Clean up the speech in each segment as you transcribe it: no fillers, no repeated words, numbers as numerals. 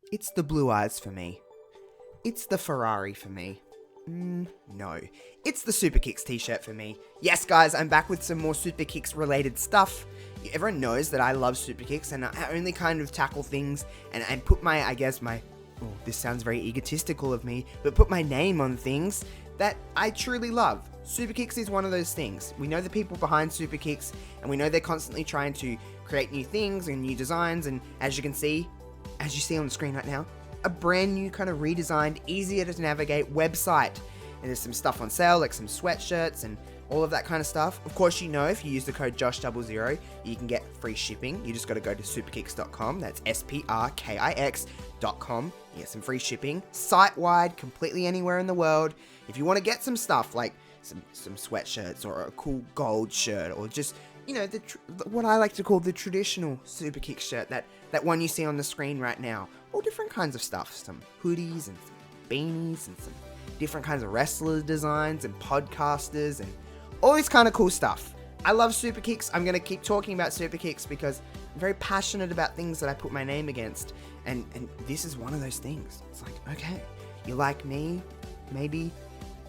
It's the blue eyes for me. It's the Ferrari for me. No. It's the Super Kicks t-shirt for me. Yes, guys, I'm back with some more Super Kicks related stuff. Everyone knows that I love Super Kicks, and I only kind of tackle things and put this sounds very egotistical of me, but put my name on things that I truly love. Super Kicks is one of those things. We know the people behind Super Kicks, and we know they're constantly trying to create new things and new designs, and as you see on the screen right now, a brand new kind of redesigned, easier to navigate website. And there's some stuff on sale, like some sweatshirts and all of that kind of stuff. Of course, you know, if you use the code Josh00, you can get free shipping. You just got to go to superkicks.com. That's SPRKIX.com. You get some free shipping, site-wide, completely anywhere in the world. If you want to get some stuff like some sweatshirts or a cool gold shirt, or just, you know, what I like to call the traditional Super Kick shirt, that one you see on the screen right now. All different kinds of stuff, some hoodies and some beanies and some different kinds of wrestler designs and podcasters and all this kind of cool stuff. I love Super Kicks. I'm going to keep talking about Super Kicks because I'm very passionate about things that I put my name against, and this is one of those things. It's like, okay, you like me, maybe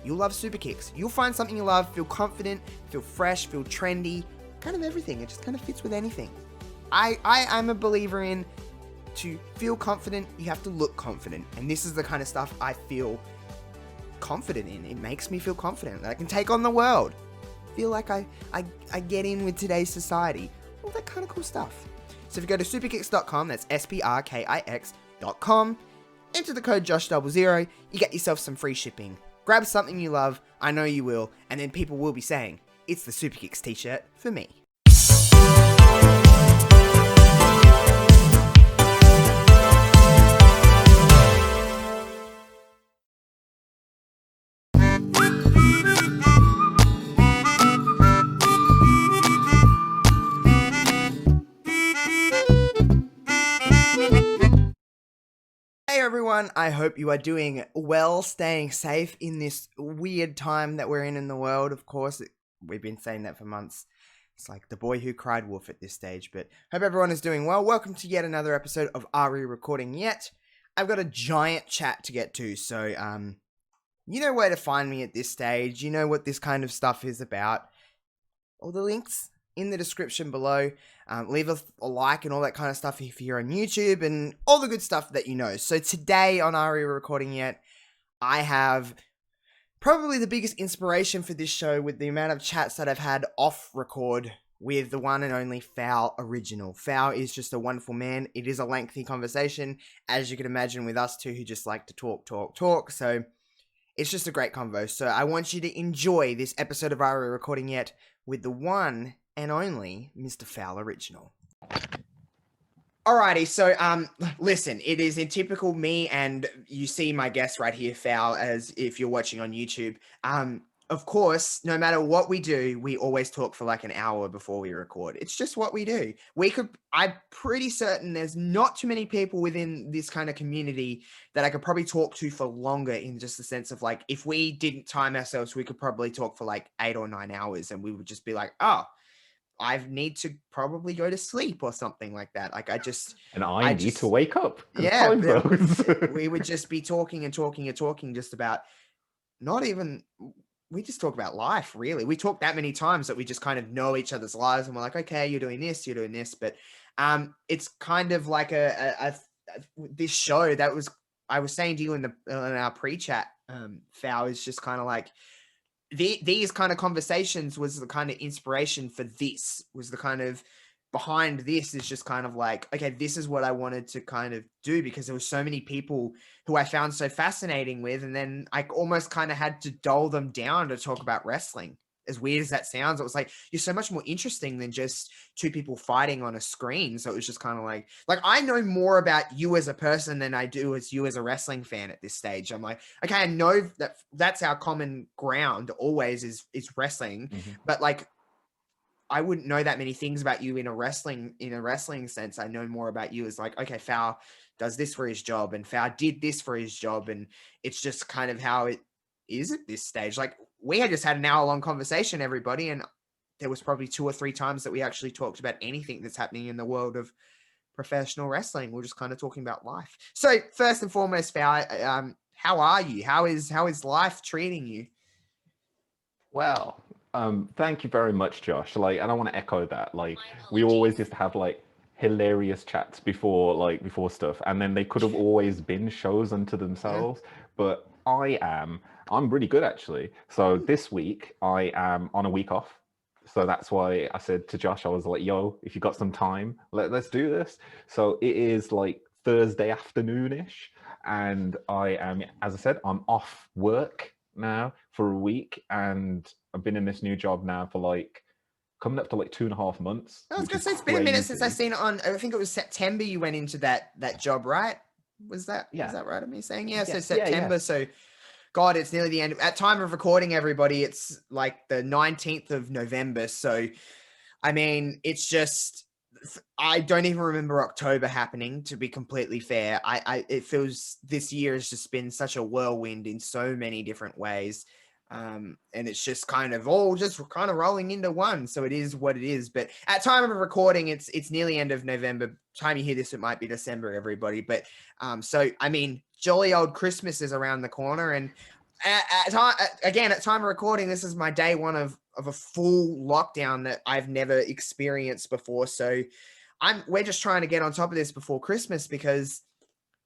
you'll love Super Kicks. You'll find something you love, feel confident, feel fresh, feel trendy, kind of everything. It just kind of fits with anything. I'm a believer in, to feel confident, you have to look confident. And this is the kind of stuff I feel confident in. It makes me feel confident that I can take on the world. Feel like I get in with today's society. All that kind of cool stuff. So if you go to superkicks.com, that's SPRKIX.com, enter the code Josh00, you get yourself some free shipping. Grab something you love, I know you will, and then people will be saying, it's the Super Kicks t-shirt for me. Hey everyone, I hope you are doing well, staying safe in this weird time that we're in the world. Of course, we've been saying that for months. It's like the boy who cried wolf at this stage, but hope everyone is doing well. Welcome to yet another episode of Are We Recording Yet? I've got a giant chat to get to, so you know where to find me at this stage. You know what this kind of stuff is about. All the links in the description below. Leave a like and all that kind of stuff if you're on YouTube, and all the good stuff that you know. So today on Are We Recording Yet, I have probably the biggest inspiration for this show with the amount of chats that I've had off record with the one and only FOWL Original. FOWL is just a wonderful man. It is a lengthy conversation, as you can imagine, with us two who just like to talk. So it's just a great convo. So I want you to enjoy this episode of Are We Recording Yet with the one and only Mr. FOWL Original. Alrighty, so listen, it is in typical me, and you see my guest right here, FOWL, as if you're watching on YouTube. Of course, no matter what we do, we always talk for like an hour before we record. It's just what we do. I'm pretty certain there's not too many people within this kind of community that I could probably talk to for longer, in just the sense of like, if we didn't time ourselves, we could probably talk for like 8 or 9 hours, and we would just be like, oh, I need to probably go to sleep or something like that. Like I need to wake up. Yeah, we would just be talking and talking just about, not even, we just talk about life, really. We talk that many times that we just kind of know each other's lives, and we're like, okay, you're doing this. But it's kind of like this show that I was saying to you in our pre-chat, FOWL, is just kind of like, these kind of conversations was the kind of inspiration for this, was the kind of behind this, is just kind of like, okay, this is what I wanted to kind of do, because there were so many people who I found so fascinating with, and then I almost kind of had to dull them down to talk about wrestling. As weird as that sounds, it was like, you're so much more interesting than just two people fighting on a screen. So it was just kind of like I know more about you as a person than I do as you as a wrestling fan at this stage. I'm like, okay, I know that's our common ground always is wrestling, but like, I wouldn't know that many things about you in a wrestling sense. I know more about you as like, okay, FOWL does this for his job, and FOWL did this for his job, and it's just kind of how it is at this stage. Like, we had just had an hour-long conversation, everybody, and there was probably 2 or 3 times that we actually talked about anything that's happening in the world of professional wrestling. We're just kind of talking about life. So first and foremost, FOWL, how are you? How is life treating you? Well, thank you very much, Josh. Like, and I want to echo that. Like, we always used to have like hilarious chats before stuff, and then they could have always been shows unto Yeah. themselves. But I'm really good actually. So this week I am on a week off. So that's why I said to Josh, I was like, "Yo, if you got some time, let's do this." So it is like Thursday afternoon-ish, and I am, as I said, I'm off work now for a week, and I've been in this new job now for like coming up to like 2.5 months, I was which gonna is say it's been a minute since I've crazy. seen it on. I think it was September. You went into that job, right? Was Yeah, that right of me saying? Yeah. So yeah. September. So God, it's nearly the end. At time of recording, everybody, it's like the 19th of November. So I mean, it's just I don't even remember October happening. To be completely fair, it feels this year has just been such a whirlwind in so many different ways, and it's just kind of all just kind of rolling into one. So it is what it is. But at time of recording, it's nearly end of November. Time you hear this, it might be December, everybody. But so I mean, jolly old Christmas is around the corner, and at time of recording, this is my day one of a full lockdown that I've never experienced before. So we're just trying to get on top of this before Christmas because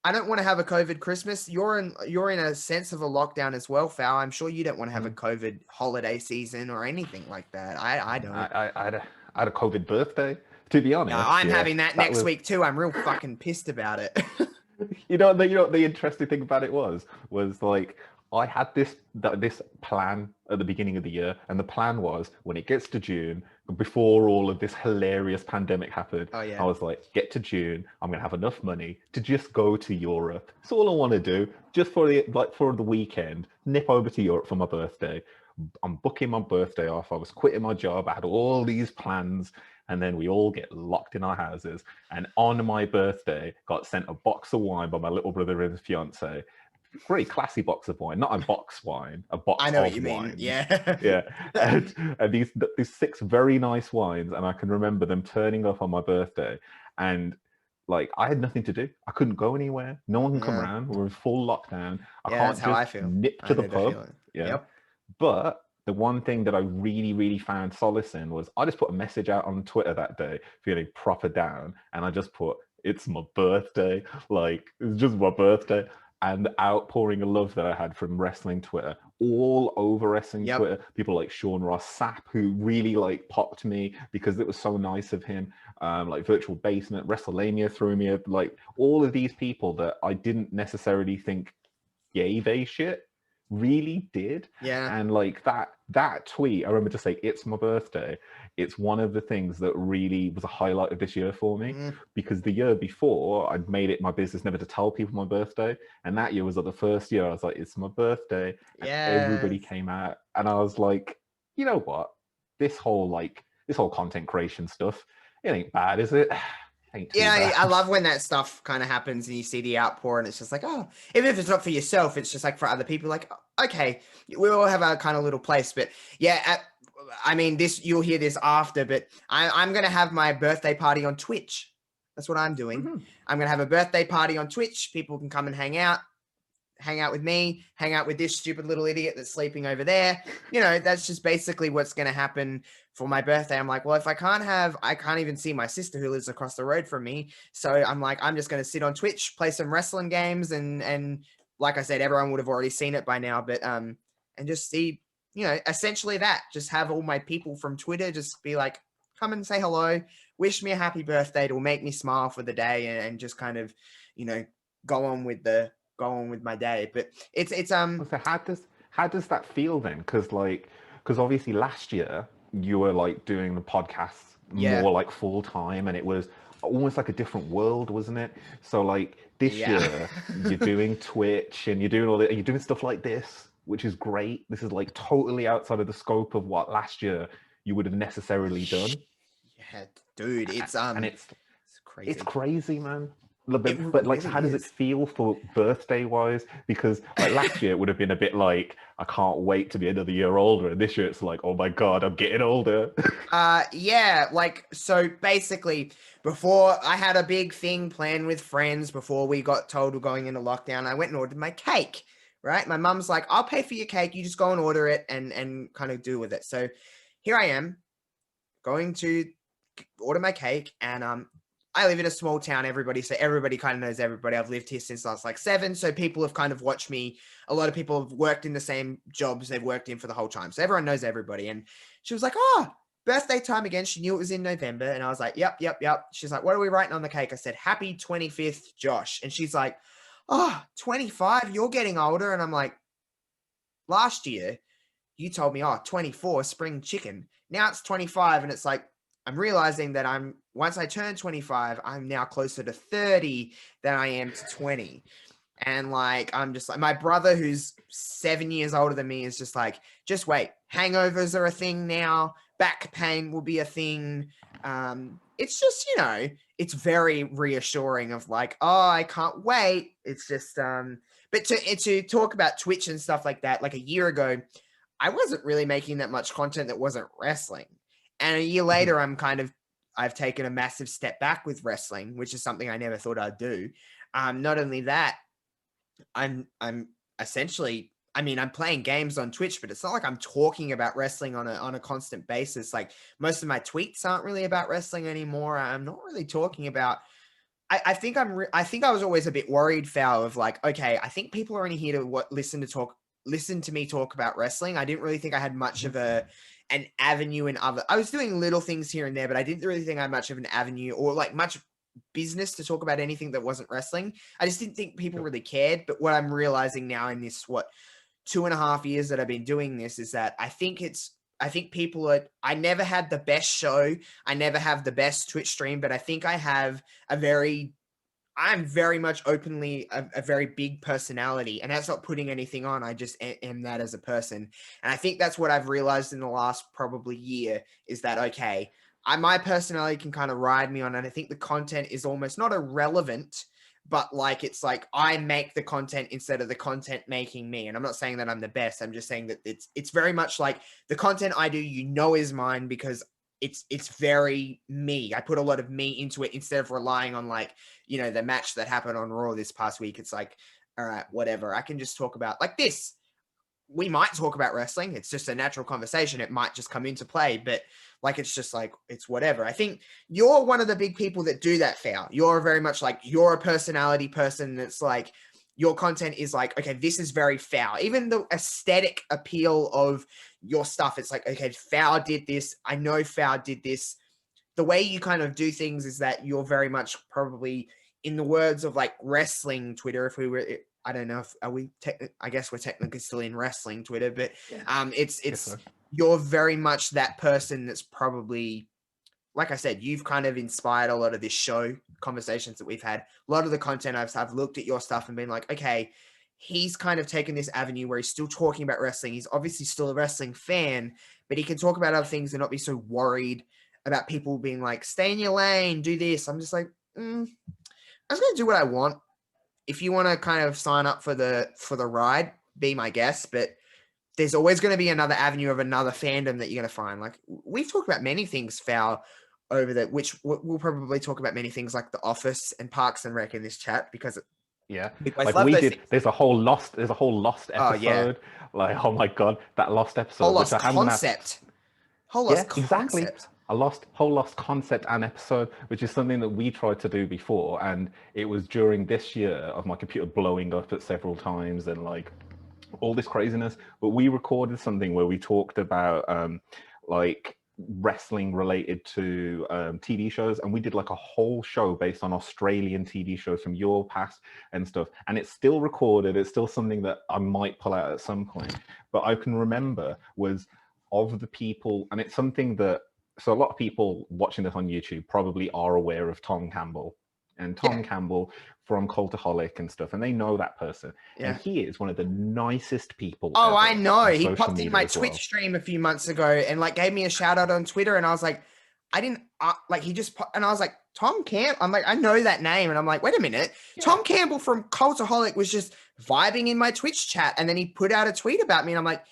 I don't want to have a COVID Christmas. You're in a sense of a lockdown as well, Fal. I'm sure you don't want to have a Mm. COVID holiday season or anything like that. I don't. I had a COVID birthday. To be Yeah, honest, I'm yeah, having that that next was. week too. I'm real fucking pissed about it. You know what the interesting thing about it was like I had this plan at the beginning of the year, and the plan was when it gets to June, before all of this hilarious pandemic happened, Oh I yeah. was like, get to June, I'm gonna have enough money to just go to Europe. That's all I want to do, just for the weekend, nip over to Europe for my birthday. I'm booking my birthday off. I was quitting my job. I had all these plans, and then we all get locked in our houses. And on my birthday, got sent a box of wine by my little brother and his fiance. Very classy box of wine, not a box wine, a I box know what of you mean. wines. Yeah. Yeah, and these six very nice wines, and I can remember them turning up on my birthday, and like I had nothing to do. I couldn't go anywhere. No one can come Yeah. around. We're in full lockdown. I Yeah, that's can't how just I feel. nip to I the know the pub. feeling. Yeah, Yep. but the one thing that I really, really found solace in was I just put a message out on Twitter that day, feeling proper down, and I just put, "It's my birthday." Like, it's just my birthday. And the outpouring of love that I had from wrestling Twitter, all over wrestling Yep. Twitter, people like Sean Ross Sapp, who really like popped me because it was so nice of him. Like Virtual Basement, WrestleMania threw me like all of these people that I didn't necessarily think gave a shit really did. Yeah. And like that tweet, I remember just saying, "It's my birthday." It's one of the things that really was a highlight of this year for me, Mm, because the year before I'd made it my business never to tell people my birthday, and that year was like the first year I was like, "It's my birthday," and yes. everybody came out, and I was like, you know what, this whole content creation stuff, it ain't bad, is it? Ain't too Yeah, I bad. love when that stuff kind of happens and you see the outpour and it's just like, oh, even if it's not for yourself, it's just like for other people, like, okay, we all have our kind of little place. But yeah, I mean, you'll hear this after, but I'm going to have my birthday party on Twitch. That's what I'm doing. Mhm. I'm going to have a birthday party on Twitch. People can come and hang out with me, hang out with this stupid little idiot that's sleeping over there. You know, that's just basically what's going to happen for my birthday. I'm like, well, if I can't even see my sister who lives across the road from me. So I'm like, I'm just going to sit on Twitch, play some wrestling games. And like I said, everyone would have already seen it by now, but, and just see, you know, essentially that, just have all my people from Twitter just be like, come and say hello, wish me a happy birthday. It'll make me smile for the day and just kind of, you know, go on with my day. But it's So how does that feel then? Because obviously last year you were like doing the podcasts yeah. more like full time, and it was almost like a different world, wasn't it? So like this Yeah. year you're doing Twitch and you're doing all that, you're doing stuff like this, which is great. This is like totally outside of the scope of what last year you would have necessarily done, Yeah, dude, and it's it's crazy. crazy, man. It But like, so really how does it is. feel for birthday wise? Because like last year it would have been a bit like, I can't wait to be another year older. And this year it's like, oh my God, I'm getting older. Yeah, like, so basically, before I had a big thing planned with friends before we got told we're going into lockdown, I went and ordered my cake, right? My mum's like, I'll pay for your cake, you just go and order it and kind of do with it. So here I am going to order my cake, and I live in a small town, so everybody kind of knows everybody. I've lived here since I was like 7, so people have kind of watched me. A lot of people have worked in the same jobs they've worked in for the whole time, so everyone knows everybody. And she was like, oh, birthday time again. She knew it was in November, and I was like, yep, yep, yep. She's like, what are we writing on the cake? I said, happy 25th, Josh. And she's like, oh, 25, you're getting older. And I'm like, last year you told me, oh, 24, spring chicken. Now it's 25, and it's like, I'm realizing that once I turn 25, I'm now closer to 30 than I am to 20. And like, I'm just like, my brother, who's 7 years older than me, is just like, just wait. Hangovers are a thing now. Back pain will be a thing. It's just, it's very reassuring of like, oh, I can't wait. It's just, but to talk about Twitch and stuff like that, like a year ago, I wasn't really making that much content that wasn't wrestling. And a year later, I've taken a massive step back with wrestling, which is something I never thought I'd do. Not only that, I'm essentially, I mean, I'm playing games on Twitch, but it's not like I'm talking about wrestling on a constant basis. Like, most of my tweets aren't really about wrestling anymore. I'm not really talking about. I think I think I was always a bit worried, FOWL, of like, okay, I think people are only here to listen to me talk about wrestling. I didn't really think I had much of an avenue in other. I was doing little things here and there, but I didn't really think I had much of an avenue or like much business to talk about anything that wasn't wrestling. I just didn't think people really cared. But what I'm realizing now in this 2.5 years that I've been doing this is that I think people I never had the best show. I never have the best Twitch stream, but I think I have I'm very much openly a very big personality, and that's not putting anything on. I just am that as a person. And I think that's what I've realized in the last probably year is that, okay, my personality can kind of ride me on. And I think the content is almost not irrelevant, but like, it's like I make the content instead of the content making me. And I'm not saying that I'm the best. I'm just saying that it's very much like the content I do, is mine because it's very me. I put a lot of me into it instead of relying on like, the match that happened on Raw this past week. It's like, all right, whatever. I can just talk about like this. We might talk about wrestling. It's just a natural conversation. It might just come into play, but like, it's just like, it's whatever. I think you're one of the big people that do that, FOWL. You're very much like, you're a personality person. That's like, your content is like, okay, this is very FOWL. Even the aesthetic appeal of your stuff, it's like, okay, FOWL did this. I know FOWL did this. The way you kind of do things is that you're very much probably, in the words of like wrestling Twitter, if we were, I don't know if I guess we're technically still in wrestling Twitter, but it's you're very much that person that's probably, like I said, you've kind of inspired a lot of this show, conversations that we've had. A lot of the content I've looked at your stuff and been like, okay, he's kind of taken this avenue where he's still talking about wrestling. He's obviously still a wrestling fan, but he can talk about other things and not be so worried about people being like, stay in your lane, do this. I'm just like, I'm just going to do what I want. If you want to kind of sign up for the ride, be my guest, but there's always going to be another avenue of another fandom that you're going to find. Like, we've talked about many things, FOWL, over that, which we'll probably talk about many things like The Office and Parks and Rec in this chat, because we both like love we those did. things. There's a whole lost Oh yeah, episode. Like, oh my God, that lost whole episode, which lost I haven't had. concept, whole Yeah, lost exactly. concept. A whole lost concept and episode, which is something that we tried to do before, and it was during this year of my computer blowing up at several times and like all this craziness. But we recorded something where we talked about like wrestling related to TV shows, and we did like a whole show based on Australian TV shows from your past and stuff. And it's still recorded. It's still something that I might pull out at some point. But I can remember was of the people, and it's something that, so a lot of people watching this on YouTube probably are aware of Tom Campbell. And Tom Campbell from Cultaholic and stuff, and they know that person. Yeah. And he is one of the nicest people Oh, ever I know. He social popped in my media as Twitch well. stream a few months ago and like gave me a shout out on Twitter, and I was like, like he just, and I was like, Tom Campbell. I'm like, I know that name. And I'm like, wait a minute. Yeah. Tom Campbell from Cultaholic was just vibing in my Twitch chat. And then he put out a tweet about me. And I'm like,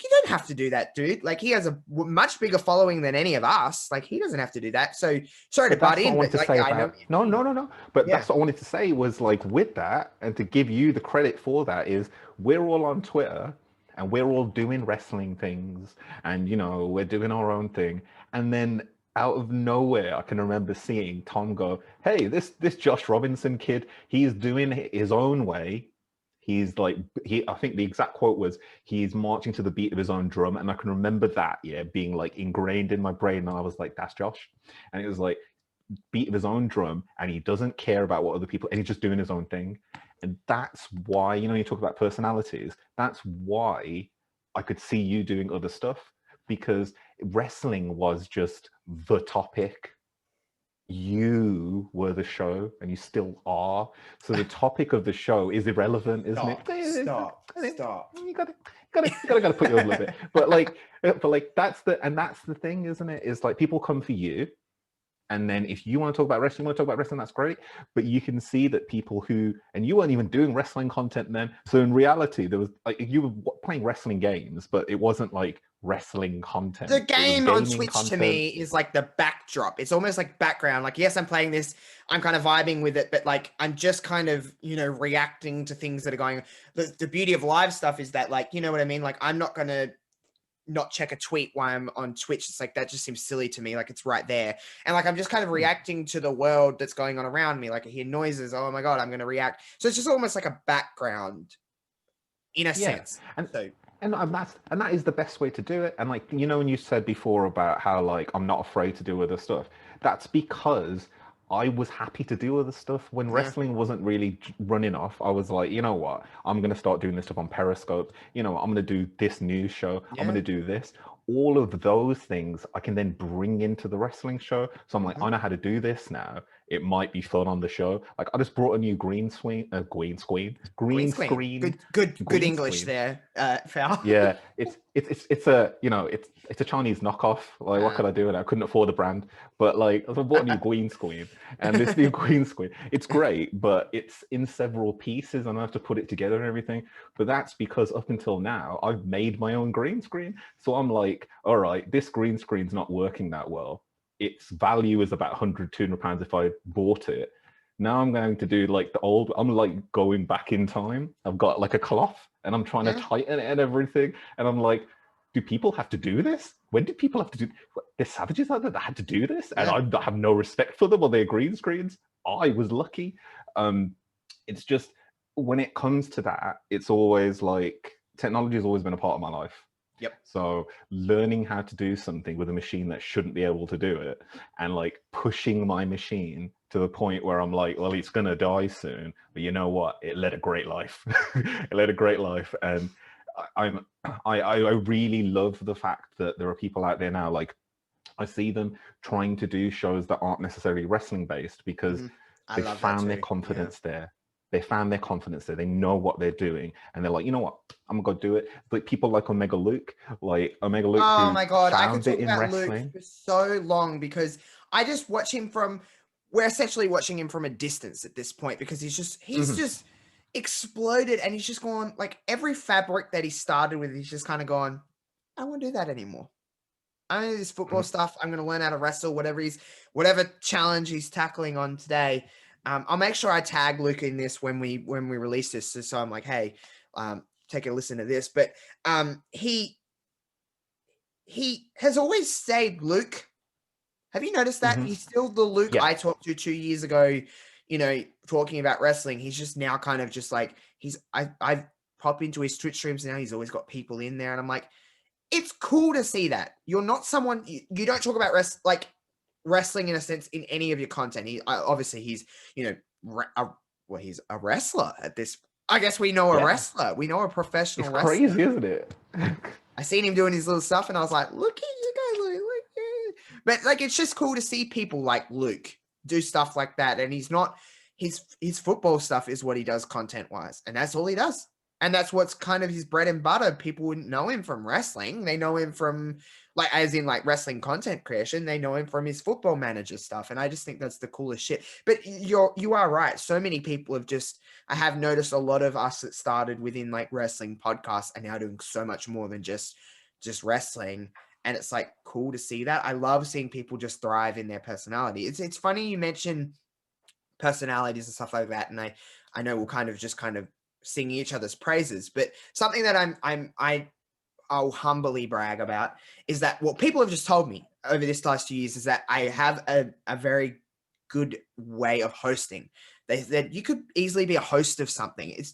you don't have to do that, dude. Like, he has a much bigger following than any of us. Like, he doesn't have to do that. So sorry to butt in, but like, yeah, I know. No. But that's what I wanted to say was like with that, and to give you the credit for that is we're all on Twitter and we're all doing wrestling things, and you know, we're doing our own thing. And then out of nowhere, I can remember seeing Tom go, "Hey, this Josh Robinson kid, he's doing his own way. He's like, I think the exact quote was, he's marching to the beat of his own drum." And I can remember that, being like ingrained in my brain. And I was like, that's Josh. And it was like, beat of his own drum. And he doesn't care about what other people, and he's just doing his own thing. And that's why, you know, you talk about personalities, that's why I could see you doing other stuff, because wrestling was just the topic. You were the show, and you still are. So the topic of the show is irrelevant, isn't it? Stop. You gotta put you a little bit. But like that's the thing, isn't it? Is like people come for you, and then if you want to talk about wrestling, that's great. But you can see that people who, and you weren't even doing wrestling content then. So in reality, there was like, you were playing wrestling games, but it wasn't like wrestling content. The game on Twitch to me is like the backdrop. It's almost like background. Like, yes, I'm playing this, I'm kind of vibing with it, but like, I'm just kind of, you know, reacting to things that are going on. The beauty of live stuff is that, like, you know what I mean? Like, I'm not going to not check a tweet while I'm on Twitch. It's like, that just seems silly to me. Like, it's right there. And like, I'm just kind of reacting to the world that's going on around me. Like, I hear noises. Oh my God, I'm going to react. So it's just almost like a background in a sense. And that is the best way to do it. And like, you know, when you said before about how like, I'm not afraid to do other stuff, that's because I was happy to do other stuff when wrestling wasn't really running off. I was like, you know what, I'm going to start doing this stuff on Periscope. You know, I'm going to do this news show. I'm going to do this. All of those things I can then bring into the wrestling show. So I'm like, I know how to do this now. It might be fun on the show. Like, I just brought a new green screen. Good English there, FOWL. Yeah, it's a, you know, it's a Chinese knockoff. Like, what could I do? And I couldn't afford the brand, but like, I bought a new green screen, and this new green screen, it's great, but it's in several pieces, and I have to put it together and everything. But that's because up until now, I've made my own green screen. So I'm like, all right, this green screen's not working that well. Its value is about 100, 200 pounds if I bought it. Now I'm going to do like the old, I'm like going back in time. I've got like a cloth and I'm trying to tighten it and everything. And I'm like, do people have to do this? When did people have to do, there's savages out there that had to do this? And I have no respect for them or their green screens. I was lucky. It's just, when it comes to that, it's always like, technology has always been a part of my life. Yep. So learning how to do something with a machine that shouldn't be able to do it, and like pushing my machine to the point where I'm like, well, it's going to die soon, but you know what? It led a great life. It led a great life. And I really love the fact that there are people out there now, like I see them trying to do shows that aren't necessarily wrestling based, because they found their confidence there. They found their confidence there. They know what they're doing, and they're like, you know what? I'm gonna go do it. Like people like Omega Luke, Oh my God, I could talk about Luke for so long, because I just watch him we're essentially watching him from a distance at this point, because he's just exploded, and he's just gone, like, every fabric that he started with, he's just kind of gone, I won't do that anymore. I do this football stuff. I'm gonna learn how to wrestle, whatever challenge he's tackling on today. I'll make sure I tag Luke in this when we release this. So I'm like, hey, take a listen to this. But he has always stayed Luke. Have you noticed that? He's still the Luke I talked to 2 years ago, you know, talking about wrestling. He's just now kind of just like, I've popped into his Twitch streams now. He's always got people in there. And I'm like, it's cool to see that. You're not someone, you don't talk about wrestling in a sense in any of your content. Obviously he's, you know, he's a wrestler at this. I guess we know a wrestler. We know a professional wrestler. It's crazy, isn't it? I seen him doing his little stuff, and I was like, look at you guys, look. But like, it's just cool to see people like Luke do stuff like that. And he's not, his football stuff is what he does content wise, and that's all he does. And that's what's kind of his bread and butter. People wouldn't know him from wrestling. They know him from like, as in like wrestling content creation. They know him from his football manager stuff. And I just think that's the coolest shit. But you are right. So many people have just, I have noticed a lot of us that started within like wrestling podcasts are now doing so much more than just wrestling. And it's like cool to see that. I love seeing people just thrive in their personality. It's funny you mention personalities and stuff like that. And I know we'll kind of sing each other's praises, but something that I'll humbly brag about is that what people have just told me over this last 2 years is that I have a very good way of hosting. That you could easily be a host of something.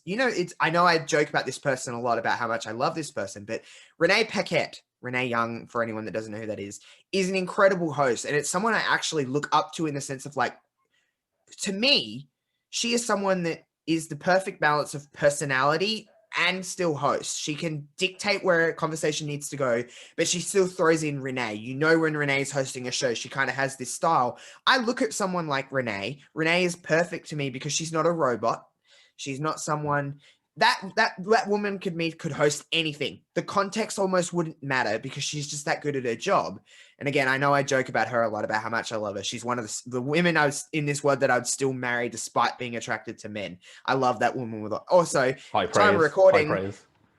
I know I joke about this person a lot about how much I love this person, but Renee Young, for anyone that doesn't know who that is an incredible host. And it's someone I actually look up to in the sense of like, to me, she is someone that is the perfect balance of personality and still host. She can dictate where a conversation needs to go, but she still throws in Renee. You know, when Renee's hosting a show, she kind of has this style. I look at someone like Renee. Renee is perfect to me because she's not a robot. She's not someone that woman could host anything. The context almost wouldn't matter because she's just that good at her job. And again, I know I joke about her a lot about how much I love her. She's one of the women I was in this world that I'd still marry despite being attracted to men. I love that woman with also time of recording.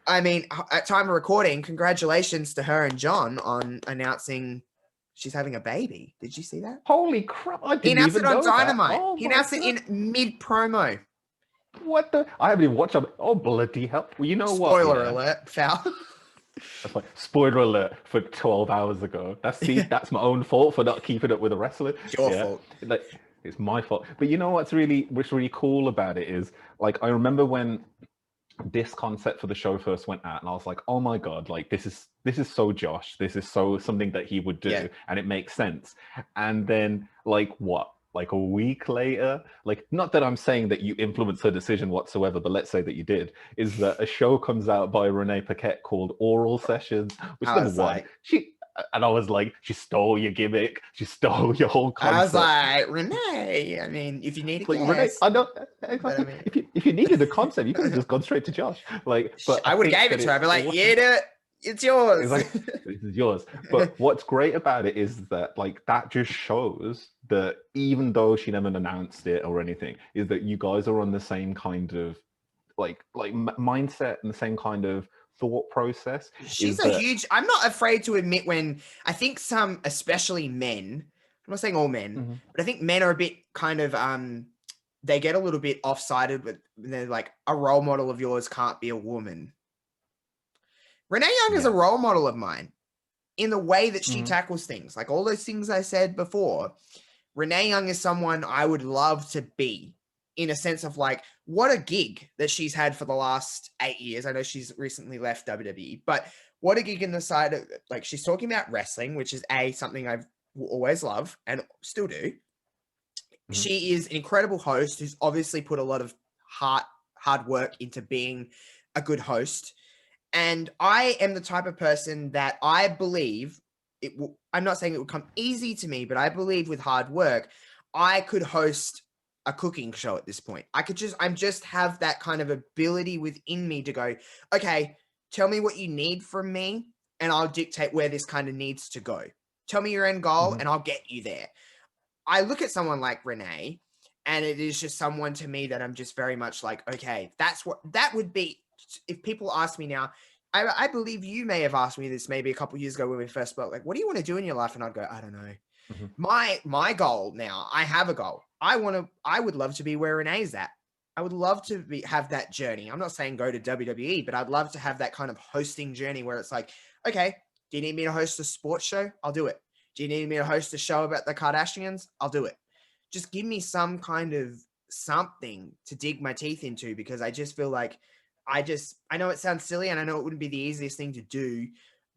I mean, at time of recording, congratulations to her and John on announcing she's having a baby. Did you see that? Holy crap! I didn't announced even it on know Dynamite. Oh, he announced it in mid promo. What the? I haven't even watched it. Oh, bloody hell! Well, you know Spoiler alert, foul. That's like spoiler alert for 12 hours ago. That's my own fault for not keeping up with the wrestling. It's your fault. Like, it's my fault. But you know what's really cool about it is, like, I remember when this concept for the show first went out, and I was like, oh my god, like this is so Josh. This is so something that he would do, and it makes sense. And then like a week later, like, not that I'm saying that you influenced her decision whatsoever, but let's say that you did, is that a show comes out by Renee Paquette called Oral Sessions, which number one, I was like, she stole your gimmick, she stole your whole concept. I was like, Renee, I mean, if you need a guess. Renee, I know, exactly. I mean, if you needed a concept, you could have just gone straight to Josh. Like, but I would have gave it to her. I'd be like, it's yours. It's like, this is yours. But what's great about it is that, like, that just shows that even though she never announced it or anything, is that you guys are on the same kind of like mindset and the same kind of thought process. I'm not afraid to admit when I think some, especially men, I'm not saying all men, but I think men are a bit kind of, they get a little bit off-sided with, they're like, a role model of yours can't be a woman. Renee Young is a role model of mine in the way that she tackles things. Like all those things I said before, Renee Young is someone I would love to be, in a sense of like, what a gig that she's had for the last 8 years. I know she's recently left WWE, but what a gig in the side of, like, she's talking about wrestling, which is something I've always loved and still do. She is an incredible host who's obviously put a lot of hard work into being a good host. And I am the type of person that I believe I'm not saying it would come easy to me, but I believe with hard work, I could host a cooking show at this point. I just have that kind of ability within me to go, okay, tell me what you need from me and I'll dictate where this kind of needs to go. Tell me your end goal and I'll get you there. I look at someone like Renee and it is just someone to me that I'm just very much like, okay, that would be, if people ask me now, I believe you may have asked me this maybe a couple of years ago when we first spoke, like, what do you want to do in your life? And I'd go, I don't know. My goal now, I have a goal. I would love to be where Renee's at. I would love to have that journey. I'm not saying go to WWE, but I'd love to have that kind of hosting journey where it's like, okay, do you need me to host a sports show? I'll do it. Do you need me to host a show about the Kardashians? I'll do it. Just give me some kind of something to dig my teeth into, because I just feel like I know it sounds silly and I know it wouldn't be the easiest thing to do,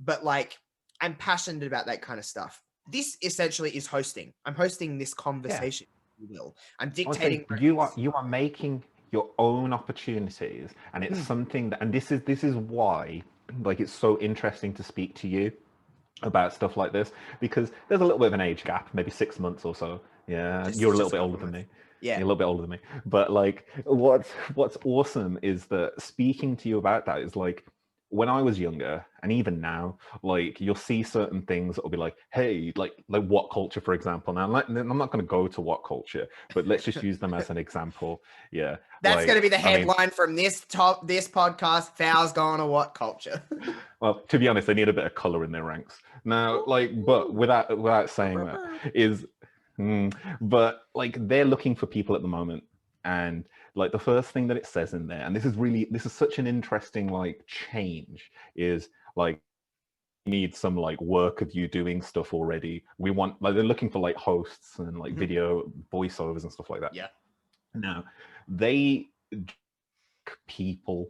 but like, I'm passionate about that kind of stuff. This essentially is hosting. I'm hosting this conversation, if you will. I'm dictating. You are making your own opportunities, and it's something that, and this is why, like, it's so interesting to speak to you about stuff like this, because there's a little bit of an age gap, maybe 6 months or so. Yeah, you're a little bit older than me. Yeah. You're a little bit older than me. But like what's awesome is that speaking to you about that is like when I was younger, and even now, like you'll see certain things that will be like, hey, like what culture, for example. Now, I'm not going to go to what culture, but let's just use them as an example. Yeah, That's going to be the I mean, headline from this podcast. FOWL's gone to what culture? well, to be honest, they need a bit of color in their ranks now. Like, but without saying that is, but like they're looking for people at the moment, and like the first thing that it says in there, and this is such an interesting like change, is like need some like work of you doing stuff already. We want like they're looking for like hosts and like video voiceovers and stuff like that. Yeah. Now they people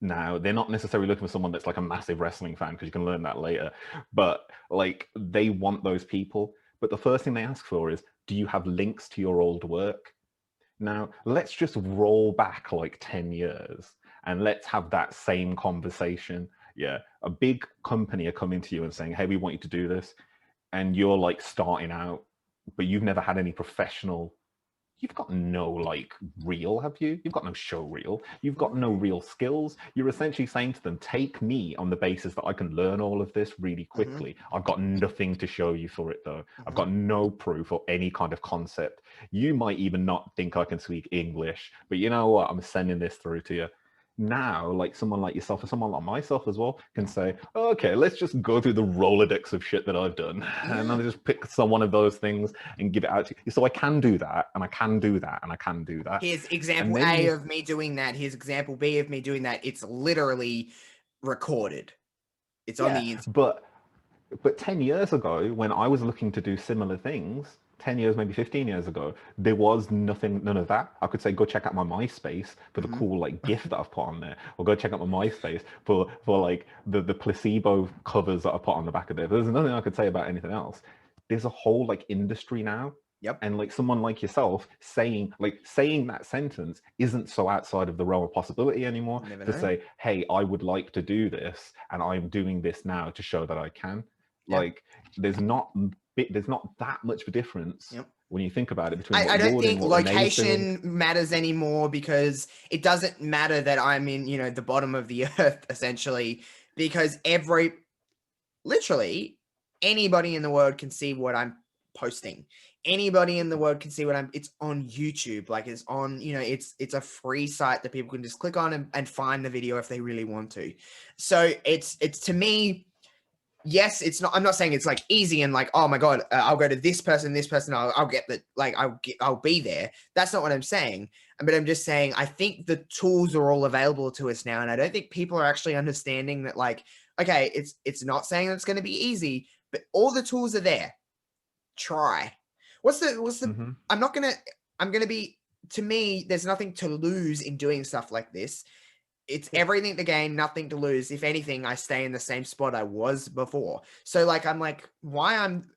now they're not necessarily looking for someone that's like a massive wrestling fan, because you can learn that later, but like they want those people. But the first thing they ask for is, do you have links to your old work? Now let's just roll back like 10 years and let's have that same conversation. Yeah, a big company are coming to you and saying, hey, we want you to do this, and you're like starting out, but you've never had any professional, you've got no like reel, have you? You've got no show reel. You've got no real skills. You're essentially saying to them, take me on the basis that I can learn all of this really quickly. I've got nothing to show you for it though. I've got no proof or any kind of concept. You might even not think I can speak English, but you know what? I'm sending this through to you. Now, like someone like yourself or someone like myself as well can say, okay, let's just go through the Rolodex of shit that I've done. And I'll just pick some one of those things and give it out to you. So I can do that, and I can do that, and I can do that. Here's example A of me doing that. Here's example B of me doing that. It's literally recorded. It's on the internet. But 10 years ago, when I was looking to do similar things, 10 years, maybe 15 years ago, there was none of that. I could say, go check out my MySpace for the cool like GIF that I've put on there, or go check out my MySpace for like the placebo covers that I put on the back of there. There's nothing I could say about anything else. There's a whole like industry now. Yep. And like someone like yourself saying that sentence isn't so outside of the realm of possibility anymore. To say, hey, I would like to do this, and I'm doing this now to show that I can. Yep. Like there's not that much of a difference when you think about it between I don't think location matters anymore, because it doesn't matter that I'm in, the bottom of the earth essentially, because literally anybody in the world can see what I'm posting. Anybody in the world can see it's on YouTube. Like it's on, it's a free site that people can just click on and find the video if they really want to. So it's to me, yes, it's not, I'm not saying it's like easy and like, oh my God, I'll go to this person, I'll get the, like, I'll be there. That's not what I'm saying. But I'm just saying, I think the tools are all available to us now. And I don't think people are actually understanding that, like, okay, it's not saying it's going to be easy, but all the tools are there. Try. I'm going to be, to me, there's nothing to lose in doing stuff like this. It's everything to gain, nothing to lose. If anything, I stay in the same spot I was before. So like, I'm like, why I'm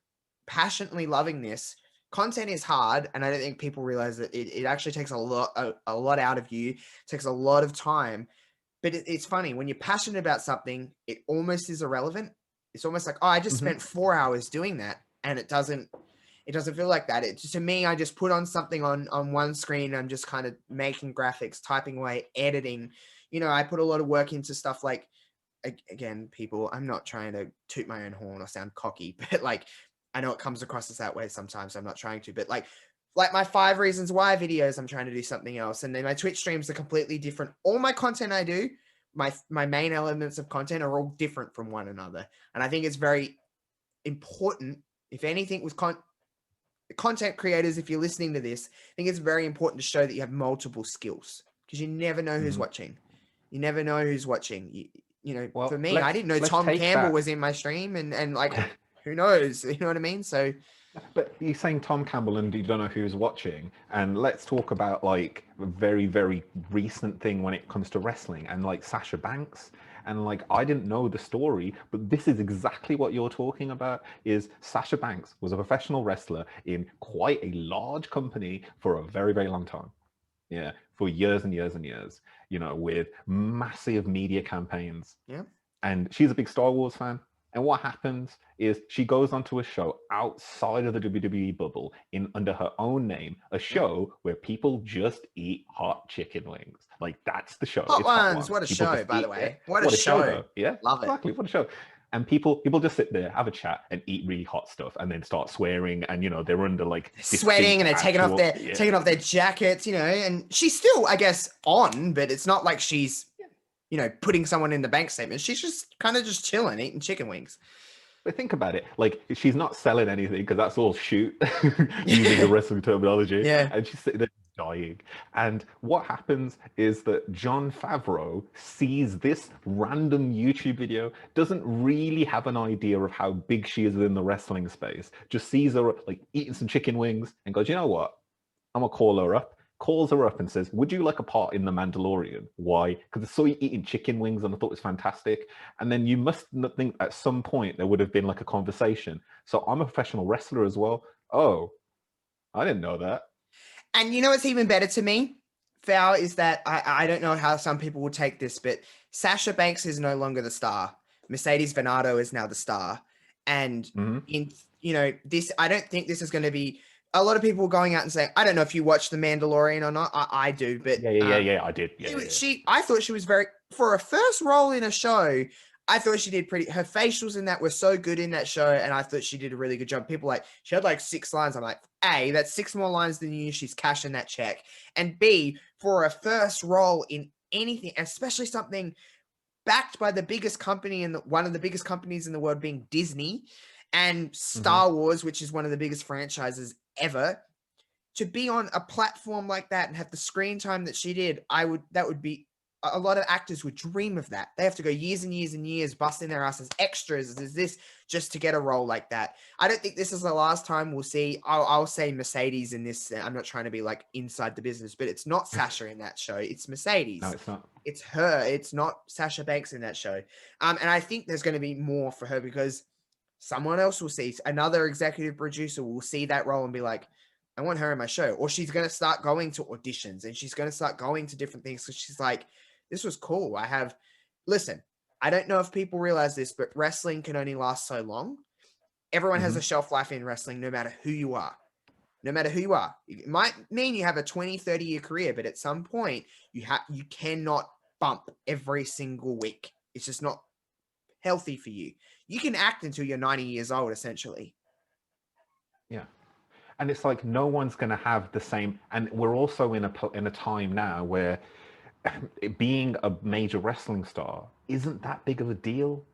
passionately loving this. Content is hard, and I don't think people realize that it actually takes a lot out of you. It takes a lot of time. But it's funny, when you're passionate about something, it almost is irrelevant. It's almost like, oh, I just spent 4 hours doing that, and it doesn't feel like that. To me, I just put on something on one screen. I'm just kind of making graphics, typing away, editing. I put a lot of work into stuff like, again, people, I'm not trying to toot my own horn or sound cocky, but like, I know it comes across as that way sometimes. I'm not trying to, but like my 5 reasons why videos, I'm trying to do something else. And then my Twitch streams are completely different. All my content I do, my main elements of content are all different from one another. And I think it's very important, if anything, with content creators, if you're listening to this, I think it's very important to show that you have multiple skills, because you never know who's watching. You never know who's watching. Well, for me, I didn't know Tom Campbell was in my stream, and like, who knows? You know what I mean? So, but you're saying Tom Campbell and you don't know who's watching. And let's talk about like a very, very recent thing when it comes to wrestling, and like Sasha Banks. And like, I didn't know the story, but this is exactly what you're talking about. Is Sasha Banks was a professional wrestler in quite a large company for a very, very long time. Yeah, for years and years and years, with massive media campaigns. Yeah. And she's a big Star Wars fan. And what happens is she goes onto a show outside of the WWE bubble in under her own name, a show where people just eat hot chicken wings. Like that's the show. Hot It's Hot Ones. Ones. What a People show, just by the eat it. way. What a What a show show. though. Yeah, Love it. exactly. What a show. And people just sit there, have a chat, and eat really hot stuff, and then start swearing. And they're under like Sweating, and they're taking off their yeah. taking off their jackets, and she's still, I guess, on, but it's not like she's putting someone in the bank statement. She's just kind of just chilling, eating chicken wings. But think about it, like she's not selling anything because that's all shoot, using the wrestling terminology. Yeah. And she's sitting there dying. And what happens is that Jon Favreau sees this random YouTube video, doesn't really have an idea of how big she is in the wrestling space, just sees her like eating some chicken wings and goes, you know what? I'm gonna call her up. Calls her up and says, would you like a part in The Mandalorian? Why? Because I saw you eating chicken wings and I thought it was fantastic. And then you must think at some point there would have been like a conversation. So I'm a professional wrestler as well. Oh, I didn't know that. And you know what's even better to me, FOWL, is that I don't know how some people will take this, but Sasha Banks is no longer the star. Mercedes Venato is now the star. And in this, I don't think this is going to be a lot of people going out and saying, I don't know if you watched The Mandalorian or not. I do, but yeah, I did. Yeah, I thought she was for a first role in a show. I thought she did her facials in that were so good in that show. And I thought she did a really good job. People she had like 6 lines. I'm like, A, that's 6 more lines than you. She's cashing that check. And B, for a first role in anything, especially something backed by the biggest company and one of the biggest companies in the world being Disney and Star Wars, which is one of the biggest franchises ever, to be on a platform like that and have the screen time that she did, that would be a lot of actors would dream of that. They have to go years and years and years busting their asses extras as this just to get a role like that. I don't think this is the last time we'll see. I'll say Mercedes in this. I'm not trying to be like inside the business, but it's not Sasha in that show. It's Mercedes. No, it's not. It's her. It's not Sasha Banks in that show. And I think there's going to be more for her because someone else will see, another executive producer will see that role and be like, I want her in my show. Or she's going to start going to auditions and she's going to start going to different things because she's like, this was cool. Listen, I don't know if people realize this, but wrestling can only last so long. Everyone has a shelf life in wrestling, no matter who you are. No matter who you are. It might mean you have a 20, 30-year career, but at some point, you cannot bump every single week. It's just not healthy for you. You can act until you're 90 years old, essentially. Yeah. And it's like no one's going to have the same. And we're also in a time now where being a major wrestling star isn't that big of a deal.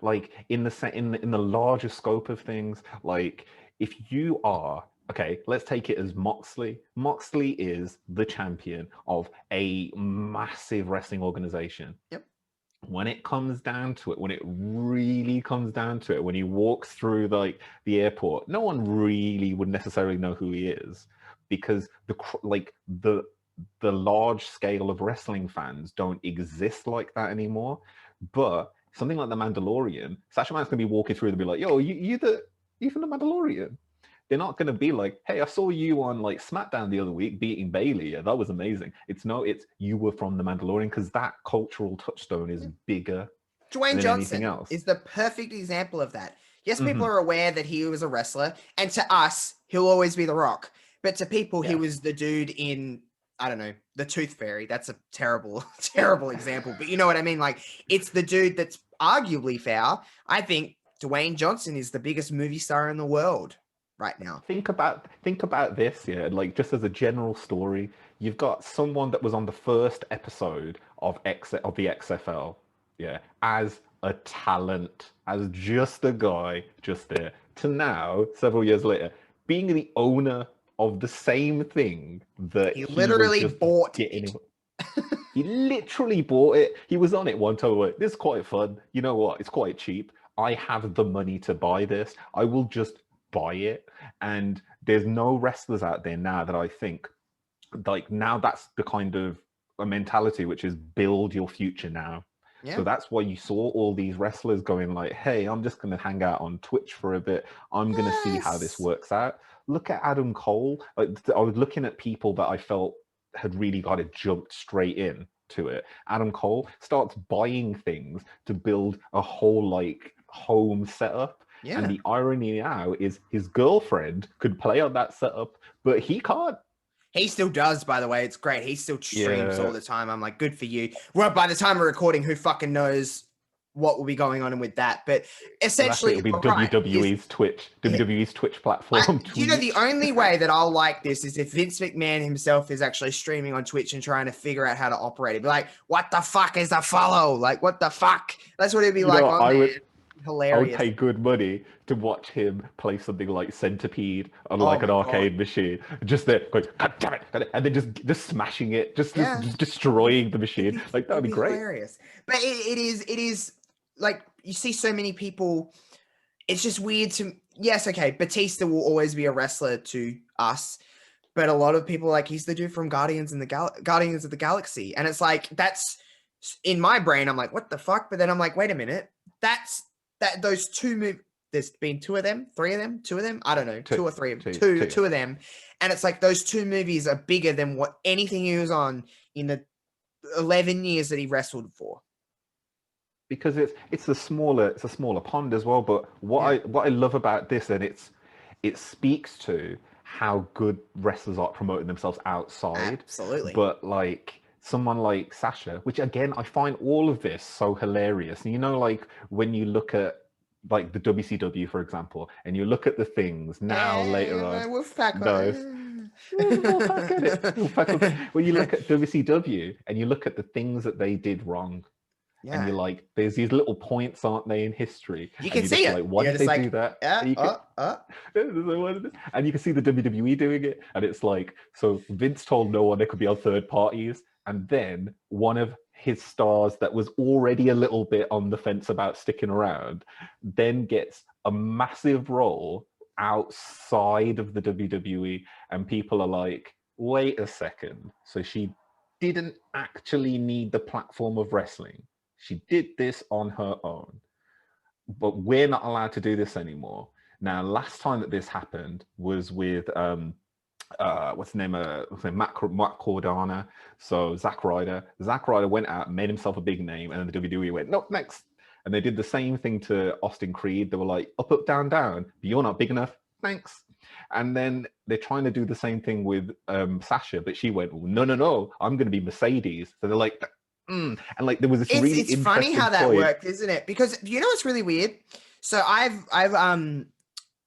Like in the larger scope of things, like if you are okay, let's take it as Moxley. Moxley is the champion of a massive wrestling organization. Yep. When it comes down to it, when it really comes down to it, when he walks through the airport, no one really would necessarily know who he is because the large scale of wrestling fans don't exist like that anymore. But something like The Mandalorian, Sasha Banks gonna be walking through and be like, yo, you from The Mandalorian? They're not gonna be like, hey, I saw you on like SmackDown the other week beating Bailey. Yeah, that was amazing. It's you were from The Mandalorian because that cultural touchstone is bigger Dwayne than Johnson anything else. is the perfect example of that. Yes, people are aware that he was a wrestler, and to us, he'll always be The Rock. But to people, he was the dude in, I don't know, The Tooth Fairy. That's a terrible, terrible example. But you know what I mean? Like, it's the dude that's arguably FOWL. I think Dwayne Johnson is the biggest movie star in the world right now. Think about this, yeah, like just as a general story, you've got someone that was on the first episode of the XFL, yeah, as a talent, as just a guy just there, to now, several years later, being the owner of the same thing that he literally bought it. He literally bought it. He was on it one time, like, this is quite fun. You know what? It's quite cheap. I have the money to buy this. I will just buy it. And there's no wrestlers out there now that I think, like, now that's the kind of a mentality which is build your future now. Yeah. So that's why you saw all these wrestlers going like, hey, I'm just going to hang out on Twitch for a bit. I'm going to see how this works out. Look at Adam Cole. Like, I was looking at people that I felt had really got it jumped straight in to it. Adam Cole starts buying things to build a whole like home setup. Yeah. And the irony now is his girlfriend could play on that setup, but he can't. He still does, by the way. It's great. He still streams Yeah. all the time. I'm like, good for you. Well, by the time we're recording, who fucking knows what will be going on with that? But Exactly, essentially, it'll be you're right. WWE's Twitch platform. Do you know the only way that I'll like this is if Vince McMahon himself is actually streaming on Twitch and trying to figure out how to operate it. Be like, what the fuck is a follow? Like, what the fuck? That's what it'd be like on there. Hilarious. I would pay good money to watch him play something like Centipede on Oh like an my arcade God. machine. Just there going, God damn it, and then just smashing it, just destroying the machine. Like that'd be great. Hilarious. But it is like you see so many people. It's just weird to yes, okay. Batista will always be a wrestler to us, but a lot of people like he's the dude from Guardians of the Galaxy, and it's like that's in my brain. I'm like, what the fuck? But then I'm like, wait a minute, that's those two movies. There's been two of them, three of them, two of them. I don't know, two or three, two of them, and it's like those two movies are bigger than what anything he was on in the 11 years that he wrestled for. Because it's a smaller pond as well. But what I love about this, and it speaks to how good wrestlers are promoting themselves outside. Absolutely. But like someone like Sasha, which again I find all of this so hilarious. And you know, like when you look at like the WCW, for example, and you look at the things now later on. Wolfpack. When you look at WCW and you look at the things that they did wrong. Yeah. And you're like, there's these little points, aren't they, in history? You can see it. Like, why did they do that? And you can see the WWE doing it. And it's like, so Vince told no one they could be on third parties. And then one of his stars that was already a little bit on the fence about sticking around then gets a massive role outside of the WWE. And people are like, wait a second. So she didn't actually need the platform of wrestling. She did this on her own, but we're not allowed to do this anymore. Now, last time that this happened was with what's the name? Matt Cordana. So Zack Ryder. Zack Ryder went out, made himself a big name, and then the WWE went, nope, next. And they did the same thing to Austin Creed. They were like, up, up, down, down. But you're not big enough. Thanks. And then they're trying to do the same thing with Sasha, but she went, no, I'm going to be Mercedes. So they're like, and like there was this really it's funny how that worked, isn't it? Because you know what's really weird. So I've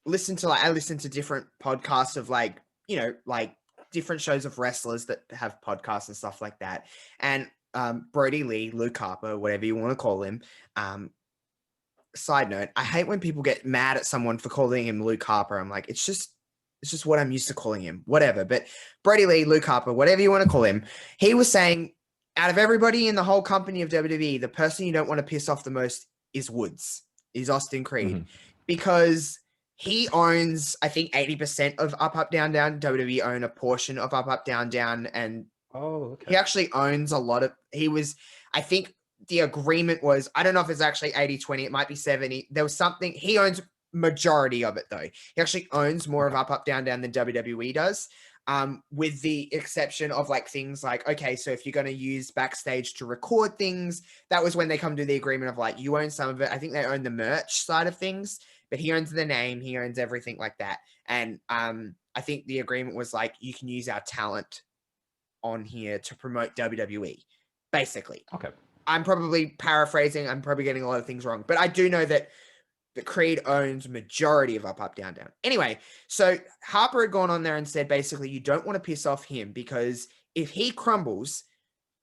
listened to different podcasts of like different shows of wrestlers that have podcasts and stuff like that. And Brody Lee, Luke Harper, whatever you want to call him. Side note, I hate when people get mad at someone for calling him Luke Harper. I'm like, it's just what I'm used to calling him, whatever. But Brody Lee, Luke Harper, whatever you want to call him, he was saying, out of everybody in the whole company of WWE, the person you don't want to piss off the most is Woods, is Austin Creed, because he owns, I think, 80% of Up, Up, Down, Down. WWE own a portion of Up, Up, Down, Down, and he actually owns a lot of. I think the agreement was, I don't know if it's actually 80-20, it might be 70. There was something, he owns majority of it though. He actually owns more of Up, Up, Down, Down than WWE does. With the exception of like things like, okay, so if you're going to use backstage to record things, that was when they come to the agreement of like, you own some of it. I think they own the merch side of things, but he owns the name, he owns everything like that. And I think the agreement was like, you can use our talent on here to promote WWE, basically. Okay. I'm probably paraphrasing. I'm probably getting a lot of things wrong, but I do know that Creed owns majority of Up, Up, Down, Down. Anyway, so Harper had gone on there and said, basically, you don't want to piss off him because if he crumbles,